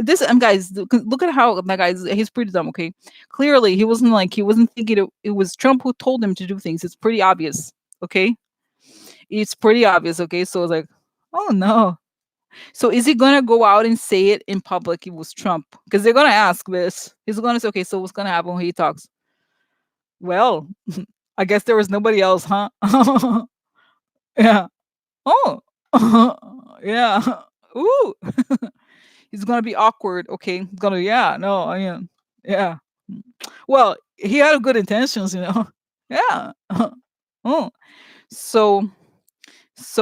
this. Guys, look at how that guy's. He's pretty dumb. Okay, clearly he wasn't thinking it was Trump who told him to do things. It's pretty obvious. Okay, it's pretty obvious. Okay, so it's like, oh no. So is he gonna go out and say it in public? It was Trump because they're gonna ask this. He's gonna say, okay, so what's gonna happen when he talks? Well, I guess there was nobody else, huh? Yeah. Oh, yeah. Ooh, he's gonna be awkward. Okay, he's gonna yeah. No, I mean yeah. Well, he had good intentions. Yeah. Oh, so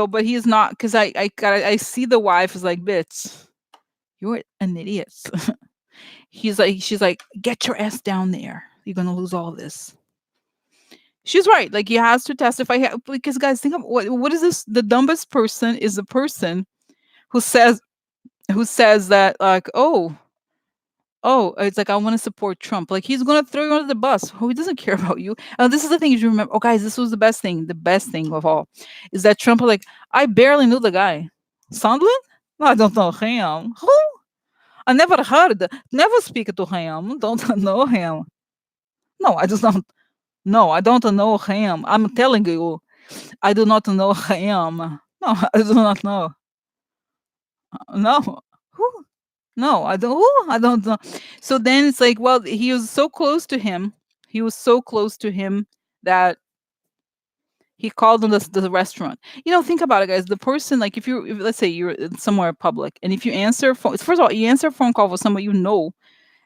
but he's not because I see the wife is like, bitch, you're an idiot. She's like, get your ass down there. You're gonna lose all this. She's right. Like he has to testify because guys, think of what is this? The dumbest person is the person who says that like, oh, it's like I want to support Trump. Like he's gonna throw you under the bus. Oh, he doesn't care about you. And this is the thing you should remember. Oh, guys, this was the best thing. The best thing of all is that Trump like I barely knew the guy. Sondland? No, I don't know him. Who? I never heard. Never speak to him. Don't know him. No, I just don't. No, I don't know him. I'm telling you, I do not know him. No, I do not know. No. Who? No, I don't. Who? I don't know. So then it's like, well, he was so close to him. He was so close to him that he called on the restaurant. Think about it, guys. The person, like, if let's say you're somewhere public, and if you answer phone, first of all, you answer a phone call with somebody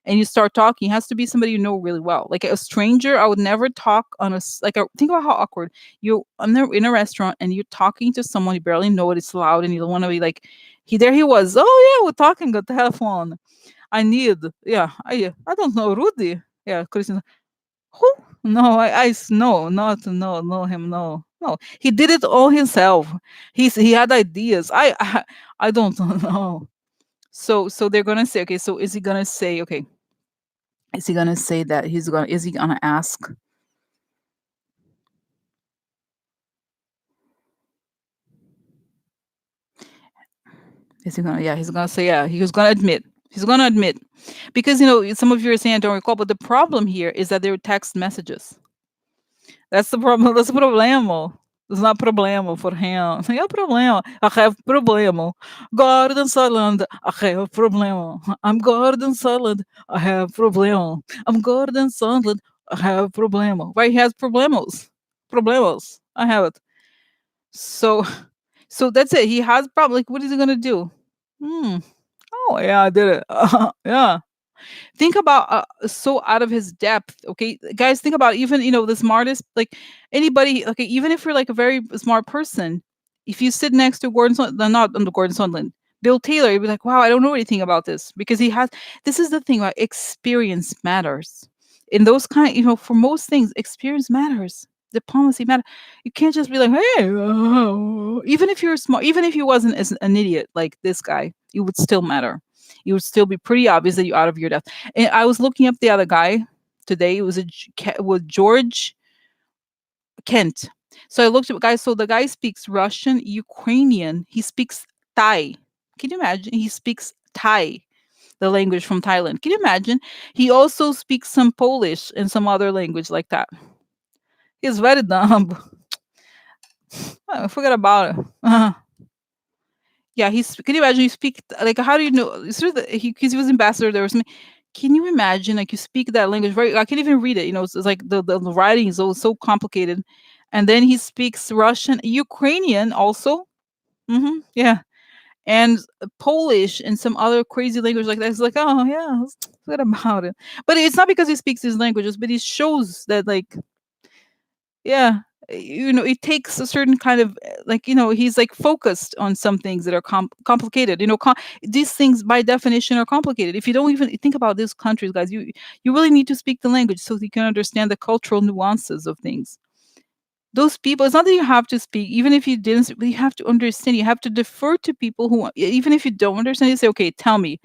and you start talking, it has to be somebody you know really well. Like a stranger, I would never talk on think about how awkward in a restaurant and you're talking to someone you barely know. It's loud and you don't want to be like, there he was. Oh yeah, we're talking on the telephone. I don't know, Rudy. Yeah, Christina. Who? No, no, not no, no him, no, no. He did it all himself. He had ideas. I don't know. So they're gonna say, okay, so is he gonna say, okay, is he gonna say that is he gonna ask? Is he gonna, yeah, he's gonna say, yeah, he was gonna admit. He's gonna admit. Because some of you are saying I don't recall, but the problem here is that there were text messages. That's the problem. That's the problema. It's not problema for him. É problema. I have problema. Gordon Sutherland. I have problema. I'm Gordon Sutherland. I have problema. I'm Gordon Sutherland. I have problema. Right? He has problemos. Problemos. I have it. So so that's it. He has problem. Like, what is he gonna do? Hmm. Oh yeah, I did it. Yeah. Think about so out of his depth. Okay, guys, think about even the smartest, like anybody. Okay, even if you're like a very smart person, if you sit next to not on the Gordon Sondland, Bill Taylor, you'd be like, wow, I don't know anything about this because he has. This is the thing about experience matters. In those kind, for most things, experience matters. Diplomacy matters. You can't just be like, hey, even if you're smart, even if you wasn't as an idiot like this guy, it would still matter. It would still be pretty obvious that you're out of your depth. And I was looking up the other guy today. It was with George Kent. So I looked at guys. So the guy speaks Russian, Ukrainian. He speaks Thai. Can you imagine? He speaks Thai, the language from Thailand. Can you imagine? He also speaks some Polish and some other language like that. He's very dumb. I forget about it. Yeah, can you imagine you speak like how do you know sort of because he was ambassador there was something. Can you imagine like you speak that language very I can't even read it, it's like the writing is so complicated. And then he speaks Russian, Ukrainian also. Yeah. And Polish and some other crazy language like that. It's like, oh yeah, what about it? But it's not because he speaks these languages, but he shows that like yeah, it takes a certain kind of like, he's like focused on some things that are complicated. These things by definition are complicated. If you don't even think about these countries, guys, you really need to speak the language so you can understand the cultural nuances of things. Those people, it's not that you have to speak, even if you didn't, but you have to understand. You have to defer to people who, even if you don't understand, you say, okay, tell me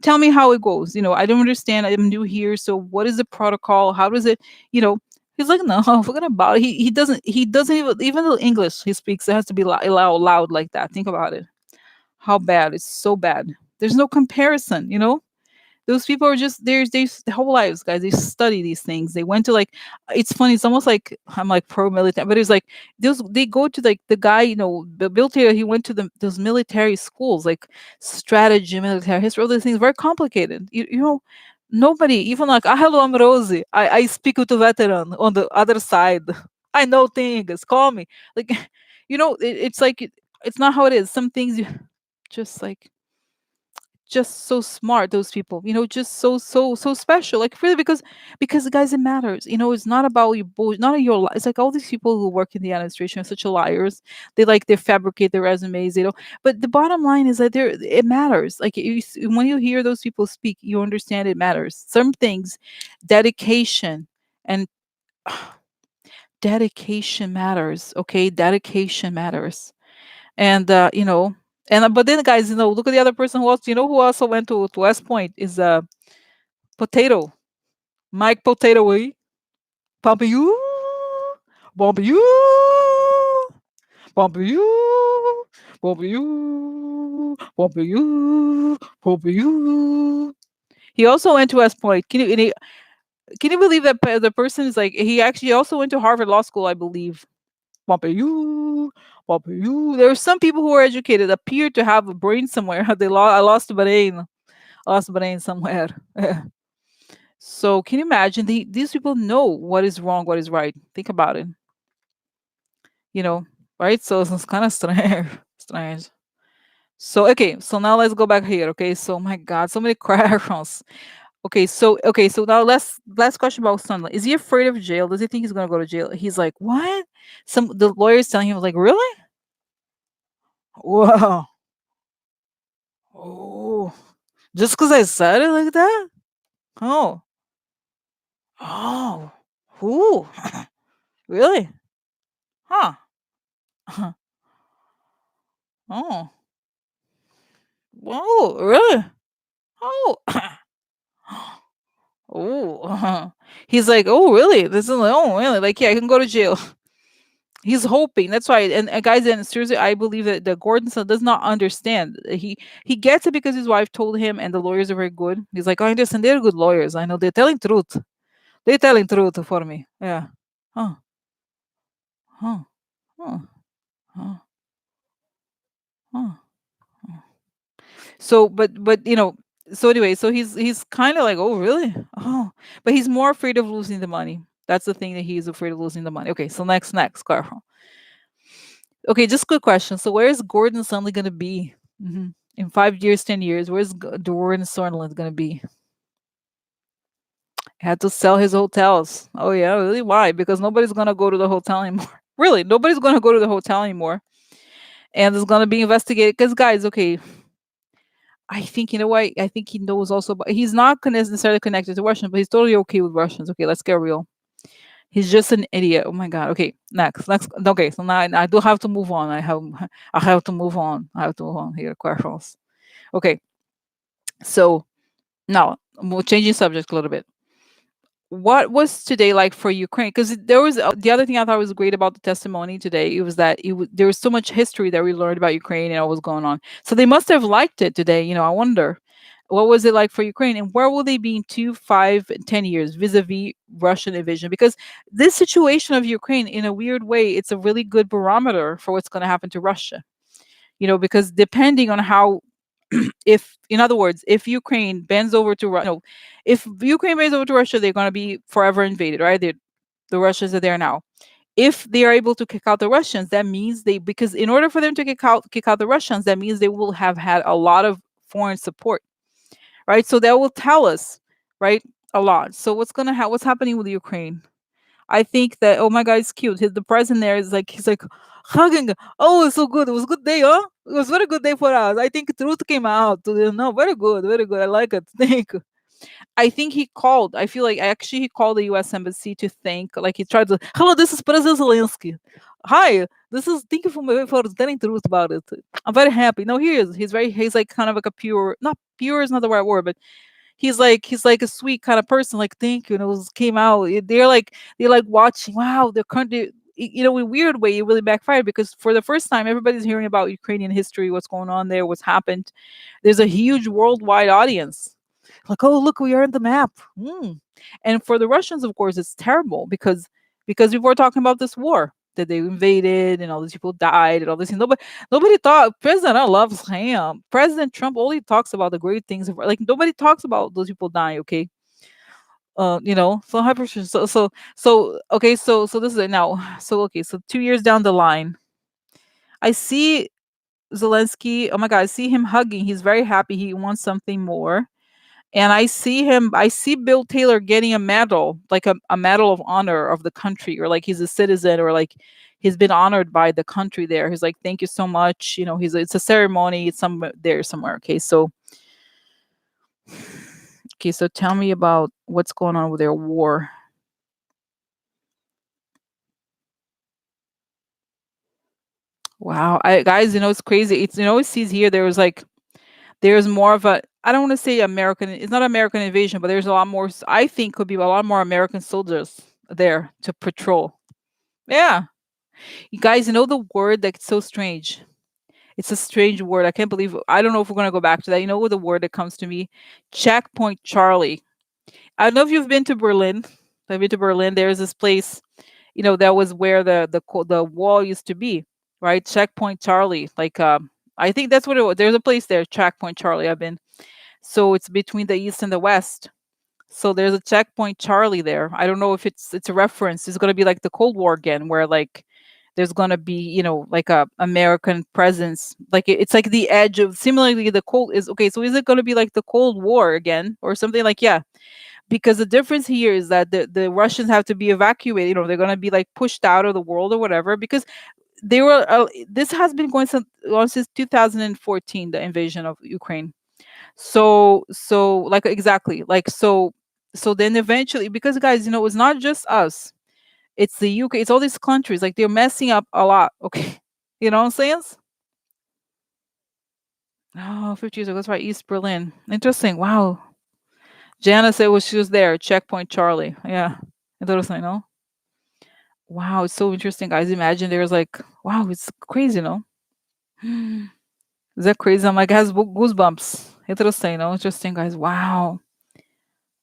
how it goes. I don't understand. I'm new here. So what is the protocol? How does it, you know, he's like, no, forget about it. He doesn't even the English he speaks, it has to be loud like that. Think about it. How bad. It's so bad. There's no comparison. Those people are just their whole lives, guys. They study these things. They went to like it's funny, it's almost like I'm like pro military, but it's like they go to like the guy, Bill Taylor, he went to those military schools, like strategy, military history, all these things, very complicated. Nobody, even like hello, I'm Rosie. I speak with a veteran on the other side. I know things. Call me. Like it's like it's not how it is. Some things you just like just so smart, those people, just so special, like really, because guys, it matters. It's not about your not your it's like all these people who work in the administration are such liars. They fabricate their resumes, but the bottom line is that it matters. Like when you hear those people speak, you understand it matters. Some things, dedication and dedication matters. Okay, dedication matters. And but then guys, look at the other person who also, who also went to West Point is Potato, Mike Potato Way, Pompeo, Pompeo, Pompeo, Pompeo, Pompeo, Pompeo. He also went to West Point. Can you believe that the person is like, he actually also went to Harvard Law School, I believe. Pompeo, Pompeo. There are some people who are educated, appear to have a brain somewhere. I lost a brain. I lost a brain somewhere. So can you imagine? These people know what is wrong, what is right. Think about it. You know, right? So it's kind of strange. Strange. So okay, so now let's go back here. Okay, so my God, so many questions. Okay, so now last question about Sunlight. Is he afraid of jail? Does he think he's gonna go to jail? He's like, what? The lawyer's telling him like, really? Whoa. Oh. Just because I said it like that? Oh. Oh. Ooh. Really? Huh. Oh. Whoa, really? Oh. Oh. He's like, oh, really? This is like, oh, really? Like, yeah, I can go to jail. He's hoping. That's why. And guys, and seriously, I believe that the Gordon son does not understand. He gets it because his wife told him, and the lawyers are very good. He's like, I understand. They're good lawyers. I know they're telling truth. They're telling truth for me. Yeah. Huh. Huh. Huh. Huh. Huh. So, but So anyway, so he's kind of like, oh really? Oh, but he's more afraid of losing the money. That's the thing, that he's afraid of losing the money. Okay, so next, Carl. Okay, just quick question. So where is Gordon Sunland gonna be? In 5 years, 10 years? Where's Gordon Sunland gonna be? Had to sell his hotels. Oh yeah, really? Why? Because nobody's gonna go to the hotel anymore. Really, nobody's gonna go to the hotel anymore, and it's gonna be investigated. Because guys, okay, I think, you know what? I think he knows also, but he's not necessarily connected to Russians, but he's totally okay with Russians. Okay, let's get real. He's just an idiot. Oh my god. Okay, next. Okay, so now I do have to move on. I have to move on. I have to move on here, questions. Okay, so now we're changing subject a little bit. What was today like for Ukraine? Because there was the other thing I thought was great about the testimony today. It was that there was so much history that we learned about Ukraine and what was going on. So they must have liked it today. I wonder what was it like for Ukraine, and where will they be in 2, 5, and 10 years vis-a-vis Russian invasion? Because this situation of Ukraine, in a weird way, it's a really good barometer for what's going to happen to Russia. Because depending on how, if, in other words, if Ukraine bends over to Russia, no, if Ukraine bends over to Russia, they're going to be forever invaded, right? The Russians are there now. If they are able to kick out the Russians, that means because in order for them to kick out the Russians, that means they will have had a lot of foreign support, right? So that will tell us, right, a lot. So what's happening with Ukraine? I think that, oh my God, it's cute. The president there is like, he's like hugging. Oh, it's so good. It was a good day, huh? It was a very good day for us. I think truth came out. No, very good, very good. I like it. Thank you. I think he called. I feel like actually he called the U.S. embassy to thank. Like he tried to. Hello, this is President Zelensky. Hi, this is. Thank you for telling truth about it. I'm very happy. No, he is. He's like kind of like a pure. Not pure is not the right word, but he's like a sweet kind of person. Like thank you, and it came out. They're like watching. Wow, the country. In a weird way, it really backfired because for the first time, everybody's hearing about Ukrainian history, what's going on there, what's happened. There's a huge worldwide audience. Like, oh look, we are in the map. And for the Russians, of course, it's terrible because we were talking about this war that they invaded and all these people died and all this. Nobody thought President loves him. President Trump only talks about the great things. Like nobody talks about those people dying. Okay, so hyper. So okay. So this is it now. So okay. So 2 years down the line, I see Zelensky. Oh my God, I see him hugging. He's very happy. He wants something more. And I see Bill Taylor getting a medal, like a medal of honor of the country, or like he's a citizen, or like he's been honored by the country there. He's like, thank you so much. It's a ceremony. It's somewhere. Okay, so tell me about what's going on with their war. Wow, guys, it's crazy. It sees here there's more of a, I don't want to say American. It's not American invasion, but there's a lot more. I think could be a lot more American soldiers there to patrol. Yeah, you guys, the word that's so strange. It's a strange word. I can't believe. I don't know if we're gonna go back to that. What the word that comes to me? Checkpoint Charlie. I don't know if you've been to Berlin. I've been to Berlin. There's this place. That was where the wall used to be, right? Checkpoint Charlie. Like, I think that's what it was. There's a place there, Checkpoint Charlie. I've been. So it's between the east and the west. So there's a Checkpoint Charlie there. I don't know if it's a reference. It's gonna be like the Cold War again, where like there's gonna be like a American presence. Like it's like the edge of, similarly, the cold is okay. So is it gonna be like the Cold War again or something? Like, yeah, because the difference here is that the Russians have to be evacuated. They're gonna be like pushed out of the world or whatever, because they were. This has been going since 2014, the invasion of Ukraine. So like, exactly, like, so then eventually, because guys, it's not just us, it's the UK, it's all these countries, like they're messing up a lot. Okay, you know what I'm saying? Oh, 50 years ago, that's right, East Berlin. Interesting. Wow. Jana said, well, she was there, Checkpoint Charlie. Yeah, interesting. No, wow, it's so interesting, guys. Imagine there's like, wow, it's crazy. No, is that crazy? I'm like, it has goosebumps. Interesting. No, interesting, guys. Wow.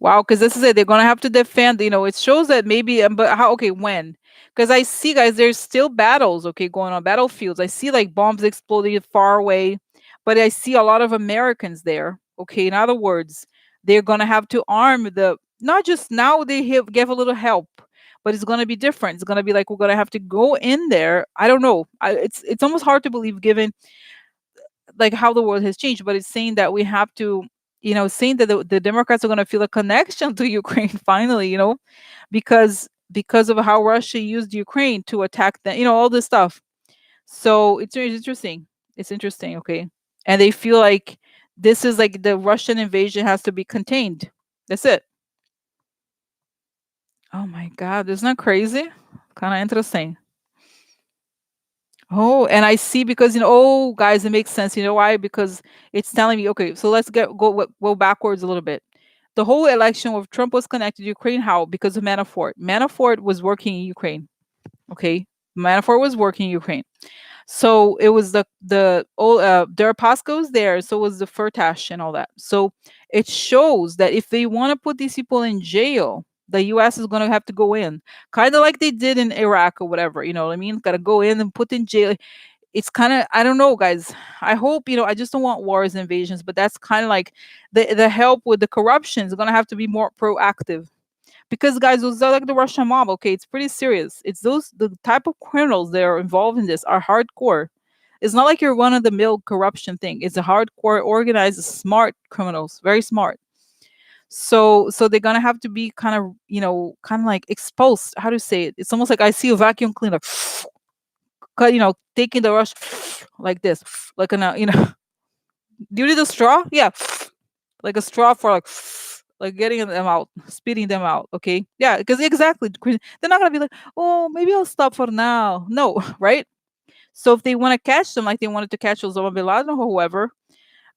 Wow, because this is it. They're gonna have to defend. It shows that maybe, but how? Okay, when? Because I see, guys, there's still battles. Okay, going on, battlefields. I see like bombs exploding far away, but I see a lot of Americans there. Okay, in other words, they're gonna have to arm the, not just now they give a little help, but it's gonna be different. It's gonna be like we're gonna have to go in there. I don't know. It's almost hard to believe given like how the world has changed, but it's saying that we have to, saying that the Democrats are going to feel a connection to Ukraine finally, because of how Russia used Ukraine to attack them, all this stuff. So it's interesting. It's interesting, okay? And they feel like this is like the Russian invasion has to be contained. That's it. Oh my God, isn't that crazy? Kind of interesting. Oh, and I see because oh guys, it makes sense. You know why? Because it's telling me, okay, so let's go backwards a little bit. The whole election of Trump was connected to Ukraine. How? Because of Manafort. Manafort was working in Ukraine. Okay. Manafort was working in Ukraine. So it was the old Deripaska's there, so was the Firtash and all that. So it shows that if they want to put these people in jail, the US is gonna have to go in. Kind of like they did in Iraq or whatever, you know what I mean? Gotta go in and put in jail. It's kind of, I don't know, guys. I hope, I just don't want wars and invasions, but that's kind of like the help with the corruption is gonna have to be more proactive. Because guys, those are like the Russian mob. Okay, it's pretty serious. It's those the type of criminals that are involved in this are hardcore. It's not like you're one of the mill corruption thing. It's a hardcore, organized, smart criminals, very smart. So they're gonna have to be kind of kind of like exposed. How to say it? It's almost like I see a vacuum cleaner, taking the rush like this, like in a Do you need a straw? Yeah, like a straw for like getting them out, spitting them out. Okay, yeah, because exactly, they're not gonna be like, oh, maybe I'll stop for now. No, right? So if they want to catch them, like they wanted to catch Osama bin Laden or whoever,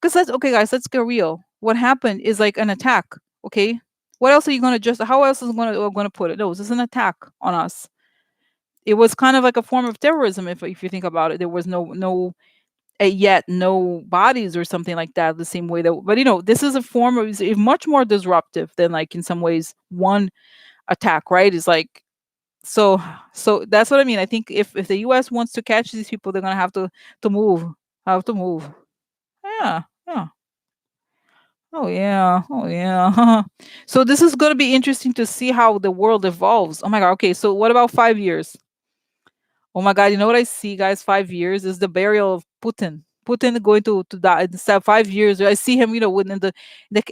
because let's okay, guys, let's get real. What happened is like an attack. Okay, what else are you gonna just? How else is gonna put it? No, this is an attack on us. It was kind of like a form of terrorism, if you think about it. There was no yet no bodies or something like that the same way that, but this is a form of, is much more disruptive than like in some ways one attack, right? Is like, so that's what I mean. I think if the US wants to catch these people, they're gonna have to move, have to move. Yeah, yeah. Oh yeah, oh yeah. So this is going to be interesting to see how the world evolves. Oh my god. Okay, so what about 5 years? Oh my God, you know what I see, guys? 5 years is the burial of Putin. Putin going to die in 5 years. I see him, within the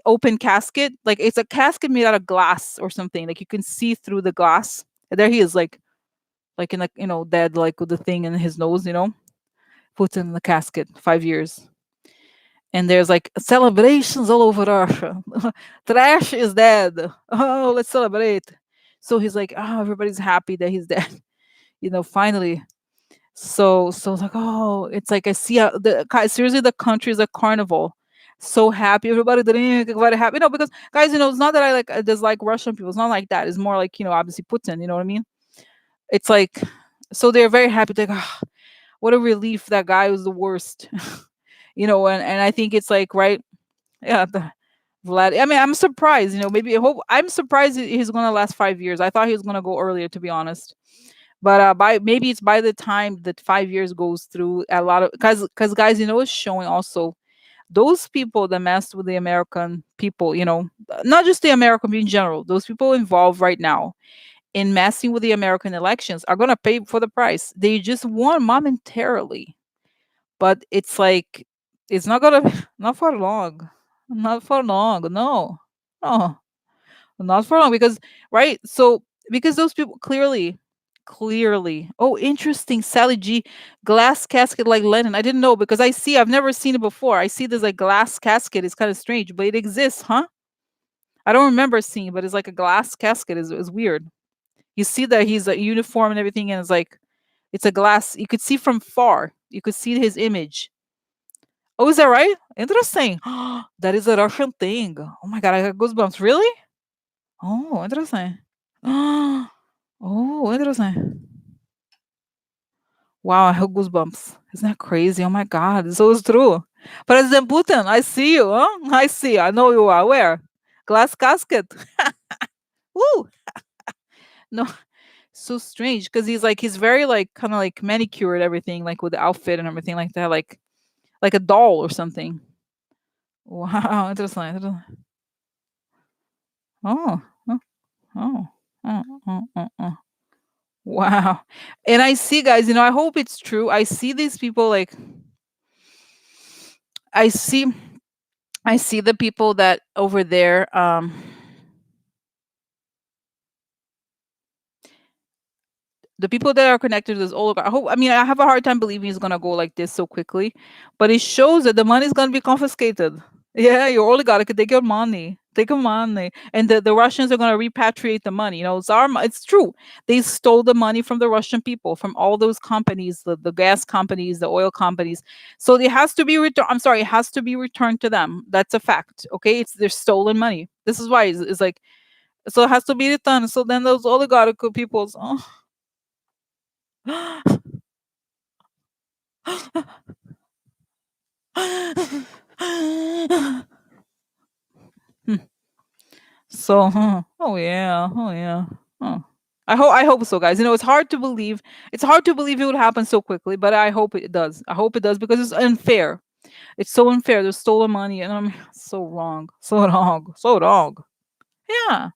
open casket. Like it's a casket made out of glass or something. Like you can see through the glass. And there he is, like in a dead, like with the thing in his nose. Putin in the casket. 5 years. And there's like celebrations all over Russia. Trash is dead. Oh, let's celebrate. So he's like, oh, everybody's happy that he's dead. Finally. So it's like, oh, it's like I see seriously the country is a carnival. So happy, everybody drink, everybody happy. Because guys, it's not that I like dislike Russian people. It's not like that. It's more like obviously Putin. You know what I mean? It's like, so they're very happy. Like, ah, what a relief that guy was the worst. And I think it's like right, yeah. Vlad. I mean, I'm surprised. Maybe I'm surprised he's gonna last 5 years. I thought he was gonna go earlier, to be honest. But by maybe it's by the time that 5 years goes through, a lot of, because guys, it's showing also those people that messed with the American people, not just the American people in general, those people involved right now in messing with the American elections are gonna pay for the price. They just won momentarily, but it's like it's not gonna not for long, not for long. No, no. Not for long because right? So because those people clearly. Oh, interesting. Sally G, glass casket like Lennon. I didn't know because I've never seen it before. I see there's a glass casket. It's kind of strange, but it exists, huh? I don't remember seeing, but it's like a glass casket. Is weird. You see that he's a uniform and everything, and it's a glass. You could see from far. You could see his image. Oh, is that right? Interesting. That is a Russian thing. Oh my god, I got goosebumps. Really? Oh, interesting. Oh, interesting. Wow, I have goosebumps. Isn't that crazy? Oh my God, so it's true. President Putin, I see you, huh? I see. I know you are. Where? Glass casket. Woo! No, so strange because he's very like kind of like manicured everything, like with the outfit and everything like that, like a doll or something. Wow, interessante, Oh, oh, oh, oh, oh, oh, oh. Wow. And I see, guys, I hope it's true. I see these people like I see I see the people that over there the people that are connected to this oligarch. I have a hard time believing it's gonna go like this so quickly, but it shows that the money is gonna be confiscated. Yeah, your oligarch could take your money, and the Russians are gonna repatriate the money. It's true. They stole the money from the Russian people, from all those companies, the gas companies, the oil companies. So it has to be returned. I'm sorry, it has to be returned to them. That's a fact. Okay, it's their stolen money. This is why it's like so it has to be returned. So then those oligarchical peoples. Oh yeah, oh yeah. Oh. I hope so, guys. It's hard to believe. It's hard to believe it would happen so quickly, but I hope it does. I hope it does because it's unfair. It's so unfair. There's stolen money, and I'm so wrong, so wrong, so wrong. Yeah.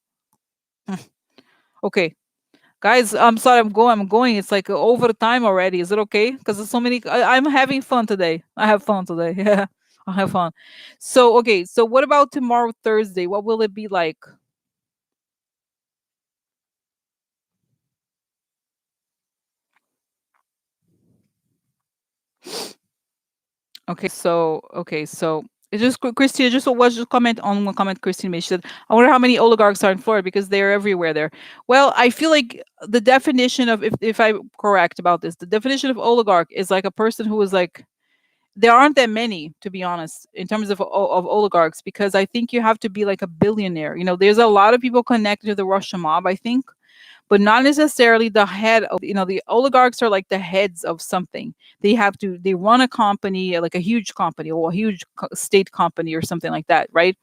Okay, guys. I'm sorry. I'm going. I'm going. It's like over time already. Is it okay? Because there's so many. I'm having fun today. I have fun today. Yeah, I have fun. So okay. So what about tomorrow, Thursday? What will it be like? Okay, so it's just Christina. Just comment on one comment Christine made. She said, "I wonder how many oligarchs are in Florida because they're everywhere there." Well, I feel like the definition of if I'm correct about this, the definition of oligarch is like a person who is like there aren't that many, to be honest, in terms of oligarchs, because I think you have to be like a billionaire. There's a lot of people connected to the Russian mob, I think, but not necessarily the head of the oligarchs are like the heads of something. They run a company, like a huge company or a huge state company or something like that, right?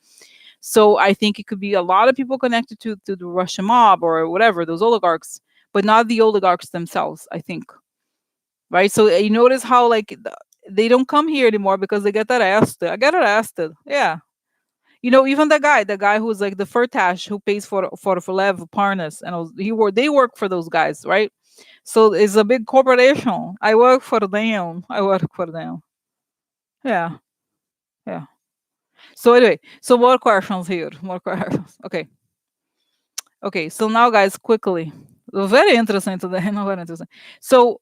So I think it could be a lot of people connected to the Russian mob or whatever, those oligarchs, but not the oligarchs themselves, I think. Right? So you notice how like they don't come here anymore because they get arrested. I get arrested. Yeah. Even the guy who's like the Furtash who pays for Lev Parnas, and they work for those guys, right? So it's a big corporation. I work for them. I work for them. Yeah, yeah. So anyway, so more questions here. More questions. Okay, okay. So now, guys, quickly. Very interesting today. No, very interesting. So,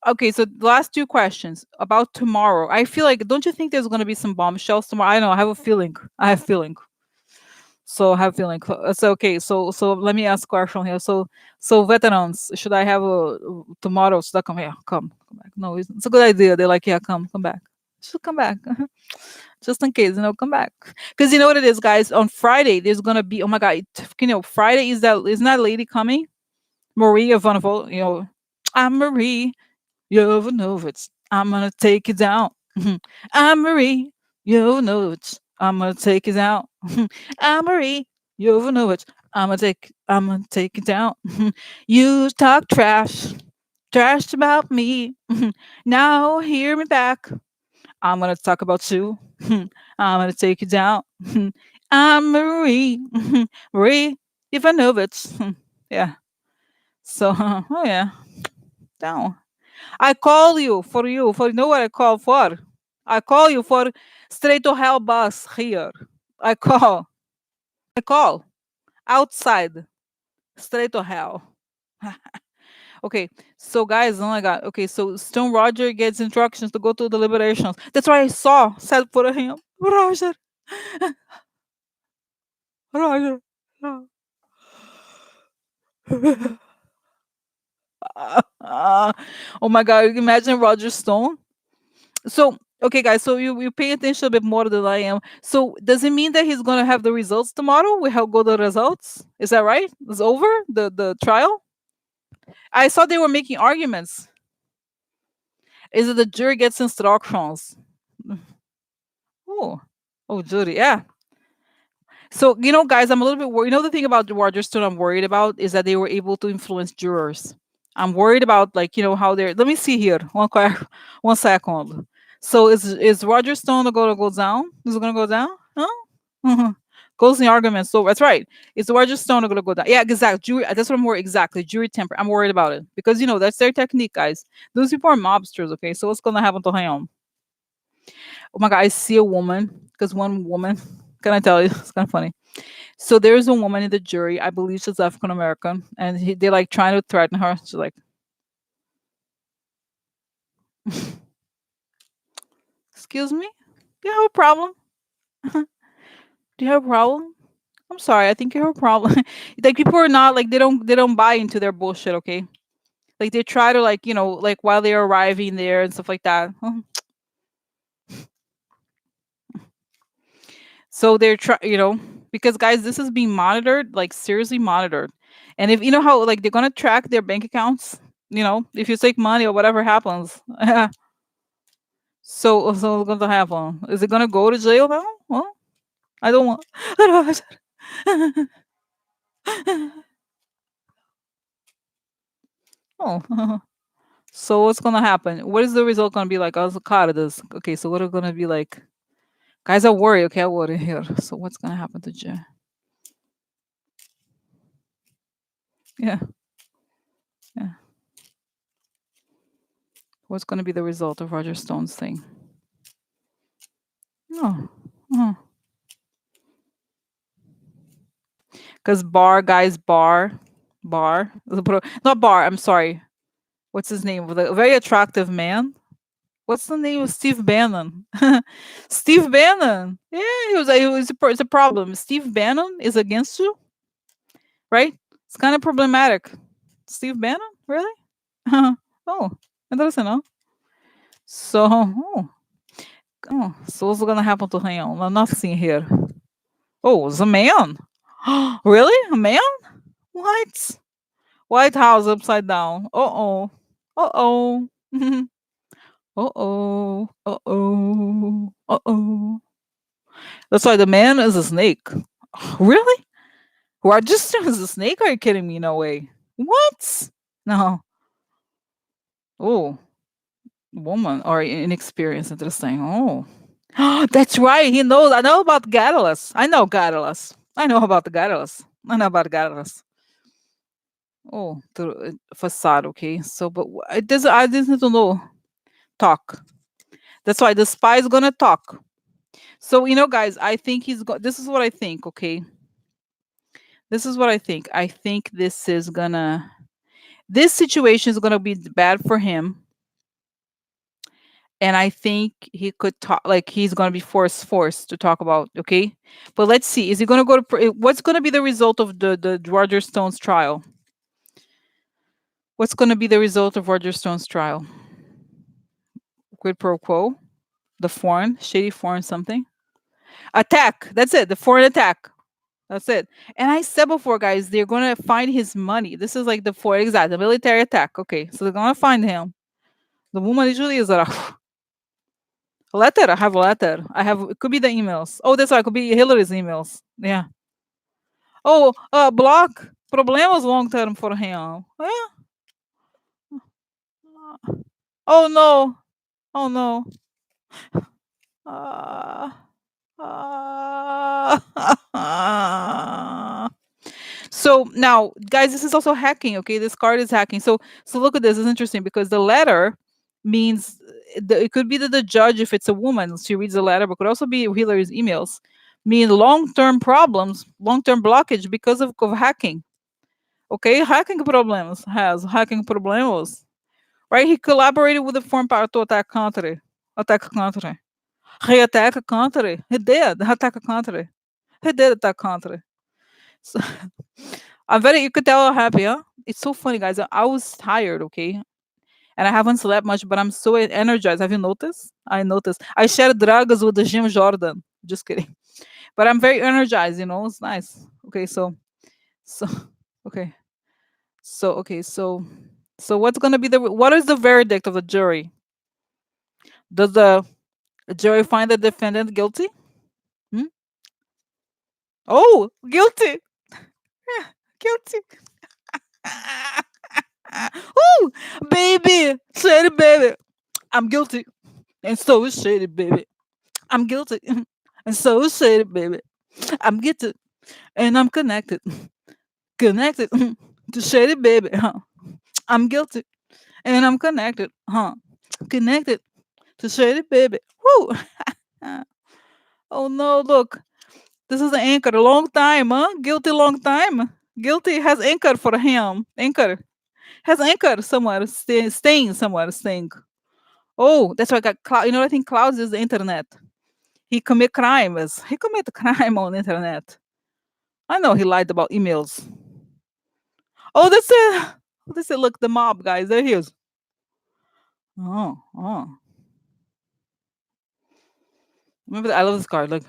okay. So the last two questions about tomorrow. I feel like, don't you think there's going to be some bombshells tomorrow? I know. I have a feeling. I have a feeling. So I have feeling. So okay. So let me ask a question here. So veterans, should I have a tomorrow? Should I come here? Come back. No, it's a good idea. They're like, yeah, come back. Should come back. Just in case, come back. Because you know what it is, guys. On Friday, there's gonna be. Oh my God, Friday isn't that lady coming? Marie Ivanova. I'm Marie Yovanovitch. I'm gonna take it down. I'm Marie Yovanovitch. I'm gonna take it down. I'm Marie Yovanovitch. I'm gonna take it down. You talk trash about me. Now hear me back. I'm gonna talk about you. I'm gonna take it down. I'm Marie Marie Ivanovich. Yeah. So, oh yeah, down. I call you for you know what I call for? I call you for straight to hell bus here. I call. I call outside straight to hell. Okay, so guys, oh my God. Okay, so Stone Roger gets instructions to go to the deliberations. That's why I said for him, Roger, Roger. No. Oh my God, imagine Roger Stone. So, okay, guys, so you pay attention a bit more than I am. So, does it mean that he's gonna have the results tomorrow? We have go the results. Is that right? It's over the trial. I saw they were making arguments. Is it the jury gets instructions? Oh, oh, jury, yeah. So, guys, I'm a little bit worried. The thing about Roger Stone I'm worried about is that they were able to influence jurors. I'm worried about, like, how they're. Let me see here. One second. So is Roger Stone gonna go down? Is it gonna go down? Huh? Mhm. Closing arguments. So that's right. It's the Roger Stone are gonna go down. Yeah, exactly. Jury. That's what I'm worried. Exactly. Jury temper. I'm worried about it because that's their technique, guys. Those people are mobsters. Okay, so what's gonna happen to him? Oh my god, I see a woman because one woman. Can I tell you? It's kind of funny. So there's a woman in the jury. I believe she's African American, and they're like trying to threaten her. She's like, "Excuse me, do you have a problem? Do you have a problem? I'm sorry, I think you have a problem." Like people are not like they don't buy into their bullshit. Okay, like they try to like like while they're arriving there and stuff like that. So they're because guys, this is being monitored, like seriously monitored. And if you know how like they're gonna track their bank accounts, if you take money or whatever happens. So what's gonna happen? Is it gonna go to jail now? Well, I don't want. I don't want. Oh, so what's gonna happen? What is the result gonna be like? I was caught of this. Okay, so what are gonna be like? Guys, I worry. Okay, I worry here. So what's gonna happen to Jay? Yeah, yeah. What's gonna be the result of Roger Stone's thing? No. Because Bar, guys, Bar, not Bar. I'm sorry. What's his name? The very attractive man. What's the name of Steve Bannon? Steve Bannon. Yeah, it's a problem. Steve Bannon is against you, right? It's kind of problematic. Steve Bannon, really? Oh, interesting, no? So, so what's gonna happen to him? I'm not seeing here. Oh, it's a man. Really? A man? What? White House upside down. Uh-oh. Uh-oh. Uh-oh. Uh-oh. Uh-oh. That's why the man is a snake. Really? Register is a snake? Are you kidding me? No way. What? No. Oh, woman or inexperienced. Interesting. Oh. That's right. He knows. I know about Gadalus. I know Gadalus. I know about the Gadalus. I know about Gadalus. Oh, the facade. Okay. So, but it does. I didn't know. Talk. That's why the spy is gonna talk. So guys, I think this is what I think. Okay, this is what I think. I think this situation is gonna be bad for him, and I think he could talk like he's gonna be forced to talk about. Okay, but let's see. Is he gonna go to? What's gonna be the result of the Roger Stone's trial? What's gonna be the result of Roger Stone's trial? Quid pro quo. The foreign shady foreign something attack. That's it. The foreign attack. That's it. And I said before, guys, they're gonna find his money. This is like the for exact the military attack. Okay, so they're gonna find him. The woman usually is a letter. I have a letter. I have it could be the emails. Oh, that's right. It could be Hillary's emails. Yeah. Oh, block problemas long term for him. Yeah. Oh no. Oh no. Uh, So now, guys, this is also hacking. Okay, this card is hacking. So look at this. It's interesting because the letter means it could be that the judge, if it's a woman, she reads the letter, but could also be Hillary's emails. Mean long-term problems, long-term blockage because of hacking. Okay, hacking problems. Right? He collaborated with the foreign power to attack country. Attack country. He attack a country. He did attack a country. He did attack country. So, I'm very. You could tell I'm happy, huh? It's so funny, guys. I was tired, okay, and I haven't slept much, but I'm so energized. Have you noticed? I noticed. I share drugs with the Jim Jordan. Just kidding, but I'm very energized. It's nice. Okay, so, okay, so what's gonna be what is the verdict of the jury? Does the jury find the defendant guilty? Hmm? Oh, guilty. Yeah, guilty. Ooh, baby, shady baby. I'm guilty. And so is shady baby. I'm guilty. I'm so shady, baby. I'm gifted and I'm connected. Connected to shady baby, huh? I'm guilty and I'm connected, huh? Connected to shady baby. Woo! Oh no, look. This is an anchor a long time, huh? Guilty long time. Guilty has anchor for him. Anchor. Has anchor somewhere. Staying somewhere. Staying. Oh, that's why I got cloud. You know, I think clouds is the internet. He commit crimes. He commit crime on internet. I know he lied about emails. Oh, that's it. That's it. Look, the mob guys. There he is. Oh, oh. Remember that? I love this card. Like,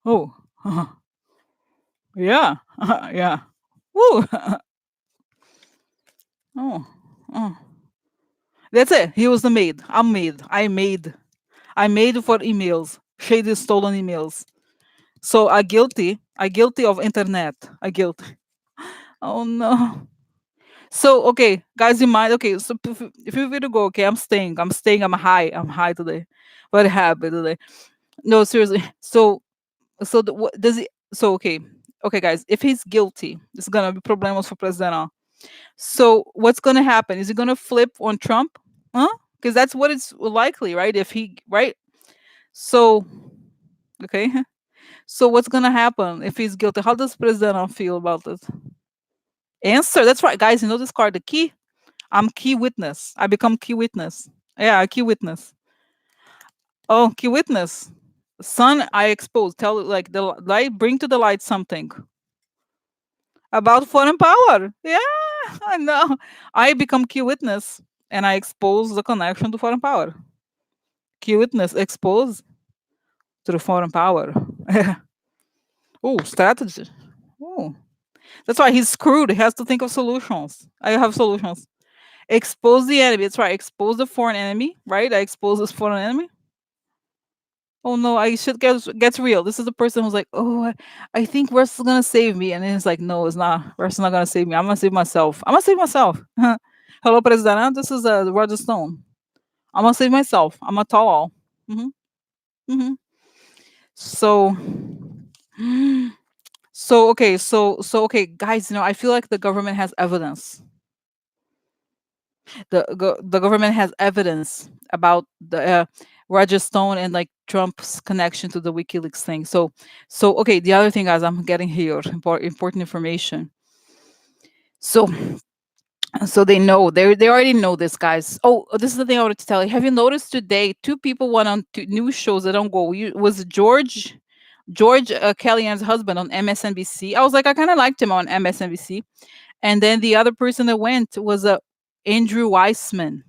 oh, yeah, yeah. Woo. Oh, oh. That's it. He was the maid. I'm maid. I made. I made for emails. Shady stolen emails. So I guilty. I guilty of internet. I guilty. Oh no. So okay, guys, in mind. Okay, so if you were to go, okay, I'm staying. I'm staying. I'm high. I'm high today. Very happy today. No, seriously. So what does he? So okay, okay, guys. If he's guilty, it's gonna be problems for President. So what's gonna happen? Is he gonna flip on Trump? Huh? Because that's what it's likely, right? If he right. So okay. So what's gonna happen if he's guilty? How does President feel about this? Answer. That's right, guys. You know this card, the key. I'm key witness. I become key witness. Yeah, key witness. Oh, key witness. Son, I expose. Tell like the light. Bring to the light something about foreign power. Yeah, I know. I become key witness and I expose the connection to foreign power. Key witness expose to the foreign power. Oh, strategy. Oh, that's why he's screwed. He has to think of solutions. I have solutions. Expose the enemy. That's right. Expose the foreign enemy. Right. I expose this foreign enemy. Oh no, I should gets real. This is the person who's like, oh, I think Russell's gonna save me, and then it's like, no, it's not. Russell's not gonna save me. I'm gonna save myself. I'm gonna save myself. Hello, President. This is Roger Stone. I'm gonna save myself. I'm a tall. Hmm. Hmm. So, so okay, so okay, guys. You know, I feel like the government has evidence. The government has evidence about the Roger Stone and like Trump's connection to the WikiLeaks thing. So okay, the other thing, guys, I'm getting here important information. So they know they already know this, guys. Oh, this is the thing I wanted to tell you. Have you noticed today two people went on news shows that don't go? Was George Kellyanne's husband on MSNBC. I was like, I kind of liked him on MSNBC, and then the other person that went was Andrew Weissman.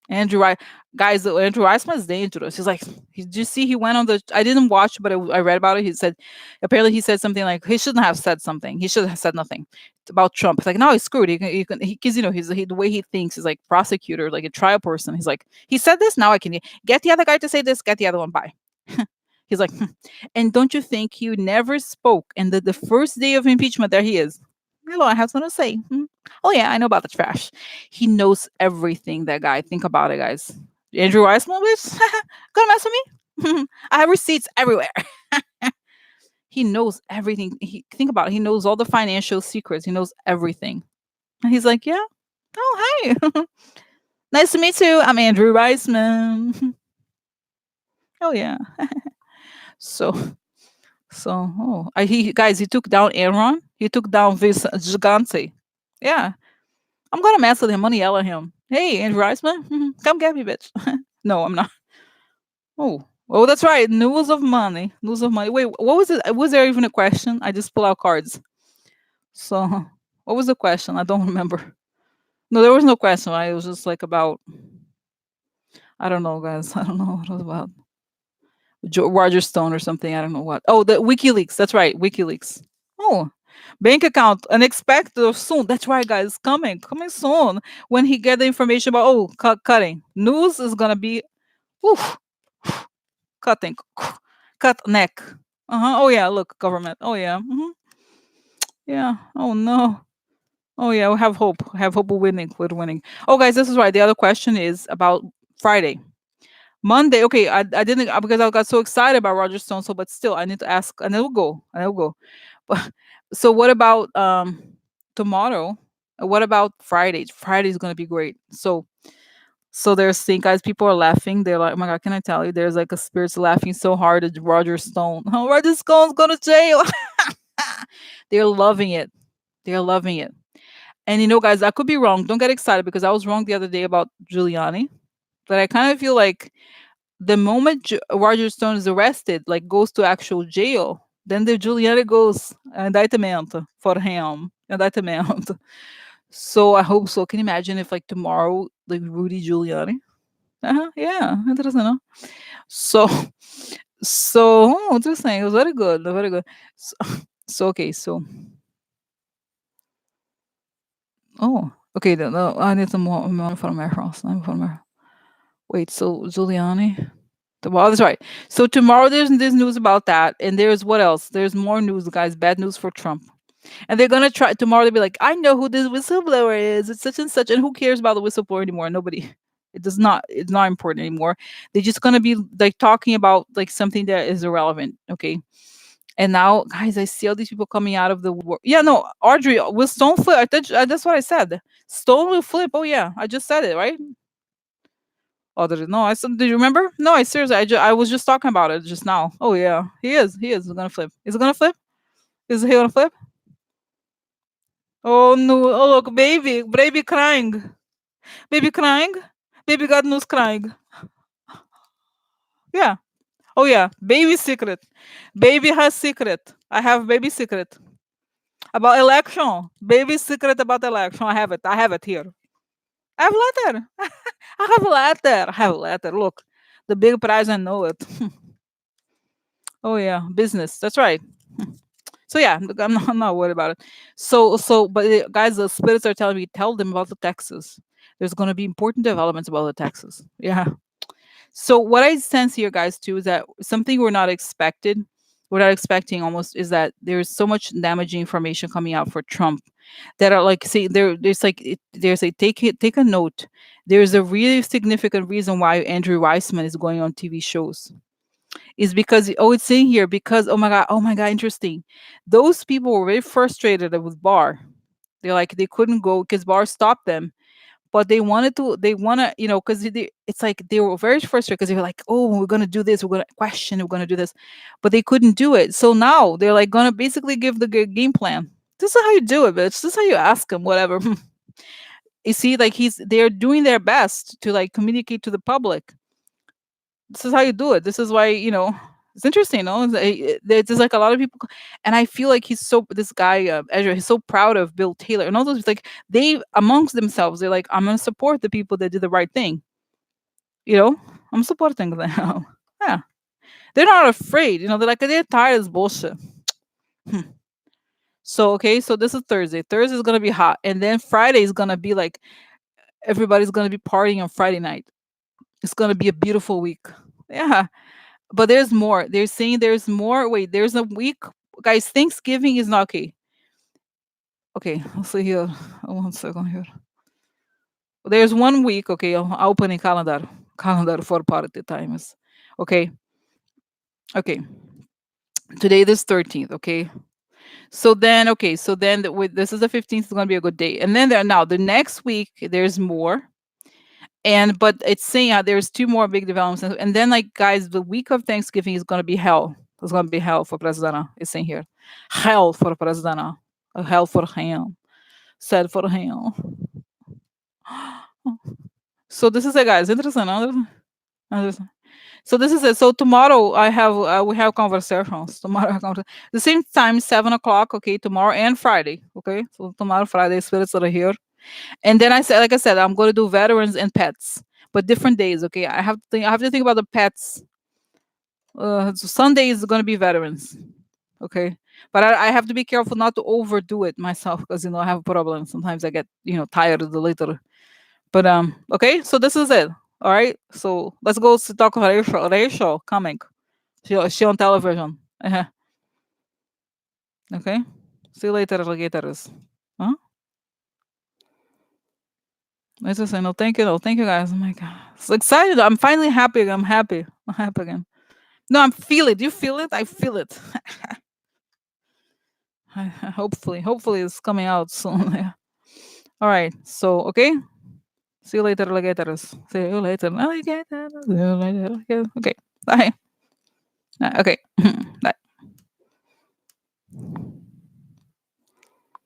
Andrew, guys, Andrew Weissman is dangerous. He's like, did you see he went on the? I didn't watch, but I read about it. He said, apparently, he said something like he shouldn't have said something. He should have said nothing about Trump. It's like, no, he's screwed. Because you know, the way he thinks is like prosecutor, like a trial person. He's like, he said this. Now I can get the other guy to say this. Get the other one by. He's like, and don't you think he never spoke? And the first day of impeachment, there he is. Hello, I have something to say. Oh yeah, I know about the trash. He knows everything. That guy. Think about it, guys. Andrew Weissman, bitch, gonna mess with me? I have receipts everywhere. He knows everything. Think about it. He knows all the financial secrets. He knows everything. And he's like, yeah. Oh, hi. Nice to meet you. I'm Andrew Weissman. Oh yeah. So oh, he guys, he took down Aaron. He took down this Gigante. Yeah, I'm gonna mess with him. I'm gonna yell at him. Hey, Andrew Weissman, come get me, bitch. No, I'm not. Oh, that's right. News of money. News of money. Wait, what was it? Was there even a question? I just pull out cards. So, what was the question? I don't remember. No, there was no question. It was just like about. I don't know, guys. I don't know what it was about. Roger Stone or something. I don't know what. Oh, the WikiLeaks. That's right. WikiLeaks. Oh, bank account unexpected soon. That's right, guys. Coming soon. When he get the information about cutting news is gonna be, oof, cutting, cut neck. Oh yeah, look, government. Oh yeah. Yeah. Oh no. Oh yeah, we have hope. Have hope of winning. We're winning. Oh guys, this is right. The other question is about Friday. Monday. Okay, I didn't because I got so excited about Roger Stone. So, but still, I need to ask, and I will go. And I will go. But so, what about tomorrow? What about Friday? Friday is gonna be great. So there's thing, guys. People are laughing. They're like, "Oh my god, can I tell you?" There's like a spirits laughing so hard at Roger Stone. Oh, Roger Stone's going to jail. They're loving it. They're loving it. And guys, I could be wrong. Don't get excited because I was wrong the other day about Giuliani. But I kind of feel like the moment Roger Stone is arrested, like goes to actual jail, then the Giuliani goes indictment for him. Indictment. So I hope so. Can you imagine if like tomorrow, like Rudy Giuliani? Yeah, interesting, no? So, interesting. It was very good, very good. So, okay, so, okay, no, I need some more information. Wait, so Giuliani? Well, that's right. So tomorrow there's news about that, and there's what else? There's more news, guys. Bad news for Trump. And they're gonna try tomorrow to be like, I know who this whistleblower is. It's such and such, and who cares about the whistleblower anymore? Nobody. It does not. It's not important anymore. They're just gonna be like talking about like something that is irrelevant. Okay. And now, guys, I see all these people coming out of the war. Yeah, no, Audrey, will Stone flip? That's what I said. Stone will flip. Oh yeah, I just said it, right? Audrey, no, I said. Did you remember? No, I seriously, I was just talking about it just now. Oh yeah, he is. He is gonna flip. Is it gonna flip? Is he gonna flip? Oh no! Oh look, baby crying, baby crying, baby God knows crying. Yeah. Oh yeah, baby secret. Baby has secret. I have baby secret about election. Baby secret about election. I have it. I have it here. I have letter. I have a letter. I have a letter. Look, the big prize. I know it. Oh yeah, business. That's right. So yeah, I'm not worried about it. But guys, the spirits are telling me, tell them about the taxes. There's going to be important developments about the taxes. Yeah. So what I sense here, guys, too, is that something we're not expecting almost, is that there's so much damaging information coming out for Trump that are like, see, there's a take a note. There's a really significant reason why Andrew Weissman is going on TV shows. Is because it's saying here because oh my god, interesting. Those people were very frustrated with Barr. They're like they couldn't go because Barr stopped them, but they want to because it's like they were very frustrated because they were like, oh, we're gonna do this, we're gonna question, we're gonna do this, but they couldn't do it. So now they're like gonna basically give the game plan. This is how you do it, bitch. This is how you ask him, whatever. You see, like they're doing their best to like communicate to the public. This is how you do it. This is why it's interesting. There's just like a lot of people, and I feel like this guy Ezra. He's so proud of Bill Taylor and all those. Like they amongst themselves, they're like, I'm gonna support the people that did the right thing. I'm supporting them. Yeah, they're not afraid. They're like they're tired of this bullshit. So okay, so this is Thursday. Thursday is gonna be hot, and then Friday is gonna be like everybody's gonna be partying on Friday night. It's gonna be a beautiful week. Yeah. But there's more. They're saying there's more. Wait, there's a week. Guys, Thanksgiving is not okay. Okay, let's see here. 1 second here. There's 1 week. Okay, I'll open a calendar for party times. Okay, okay. Today is 13th. Okay, so then this is the 15th. It's gonna be a good day. And then now the next week there's more. And but it's saying there's two more big developments, and then like guys, the week of Thanksgiving is gonna be hell. It's gonna be hell for President. It's saying here, hell for President, a hell for him, sad for him. So this is it, guys. Interesting. Huh? Interesting. So this is it. So tomorrow we have conversations. Tomorrow the same time, 7 o'clock. Okay, tomorrow and Friday. Okay, so tomorrow Friday spirits are here. And then like I said, I'm going to do veterans and pets, but different days. Okay, I have to think about the pets. So Sunday is going to be veterans. Okay, but I have to be careful not to overdo it myself because I have a problem. Sometimes I get tired of the later. But okay, so this is it. All right, so let's go to talk about Rachel. Rachel coming. She on television. Okay, see you later, alligators. Huh? Let's just say no, thank you, no, thank you guys. Oh my god, so excited! I'm finally happy. I'm happy. I'm happy again. No, I'm feel it. You feel it? I feel it. Hopefully, it's coming out soon. Yeah. All right. So okay. See you later, alligators. See you later, alligators. See you later, alligators. Okay. Bye. Okay.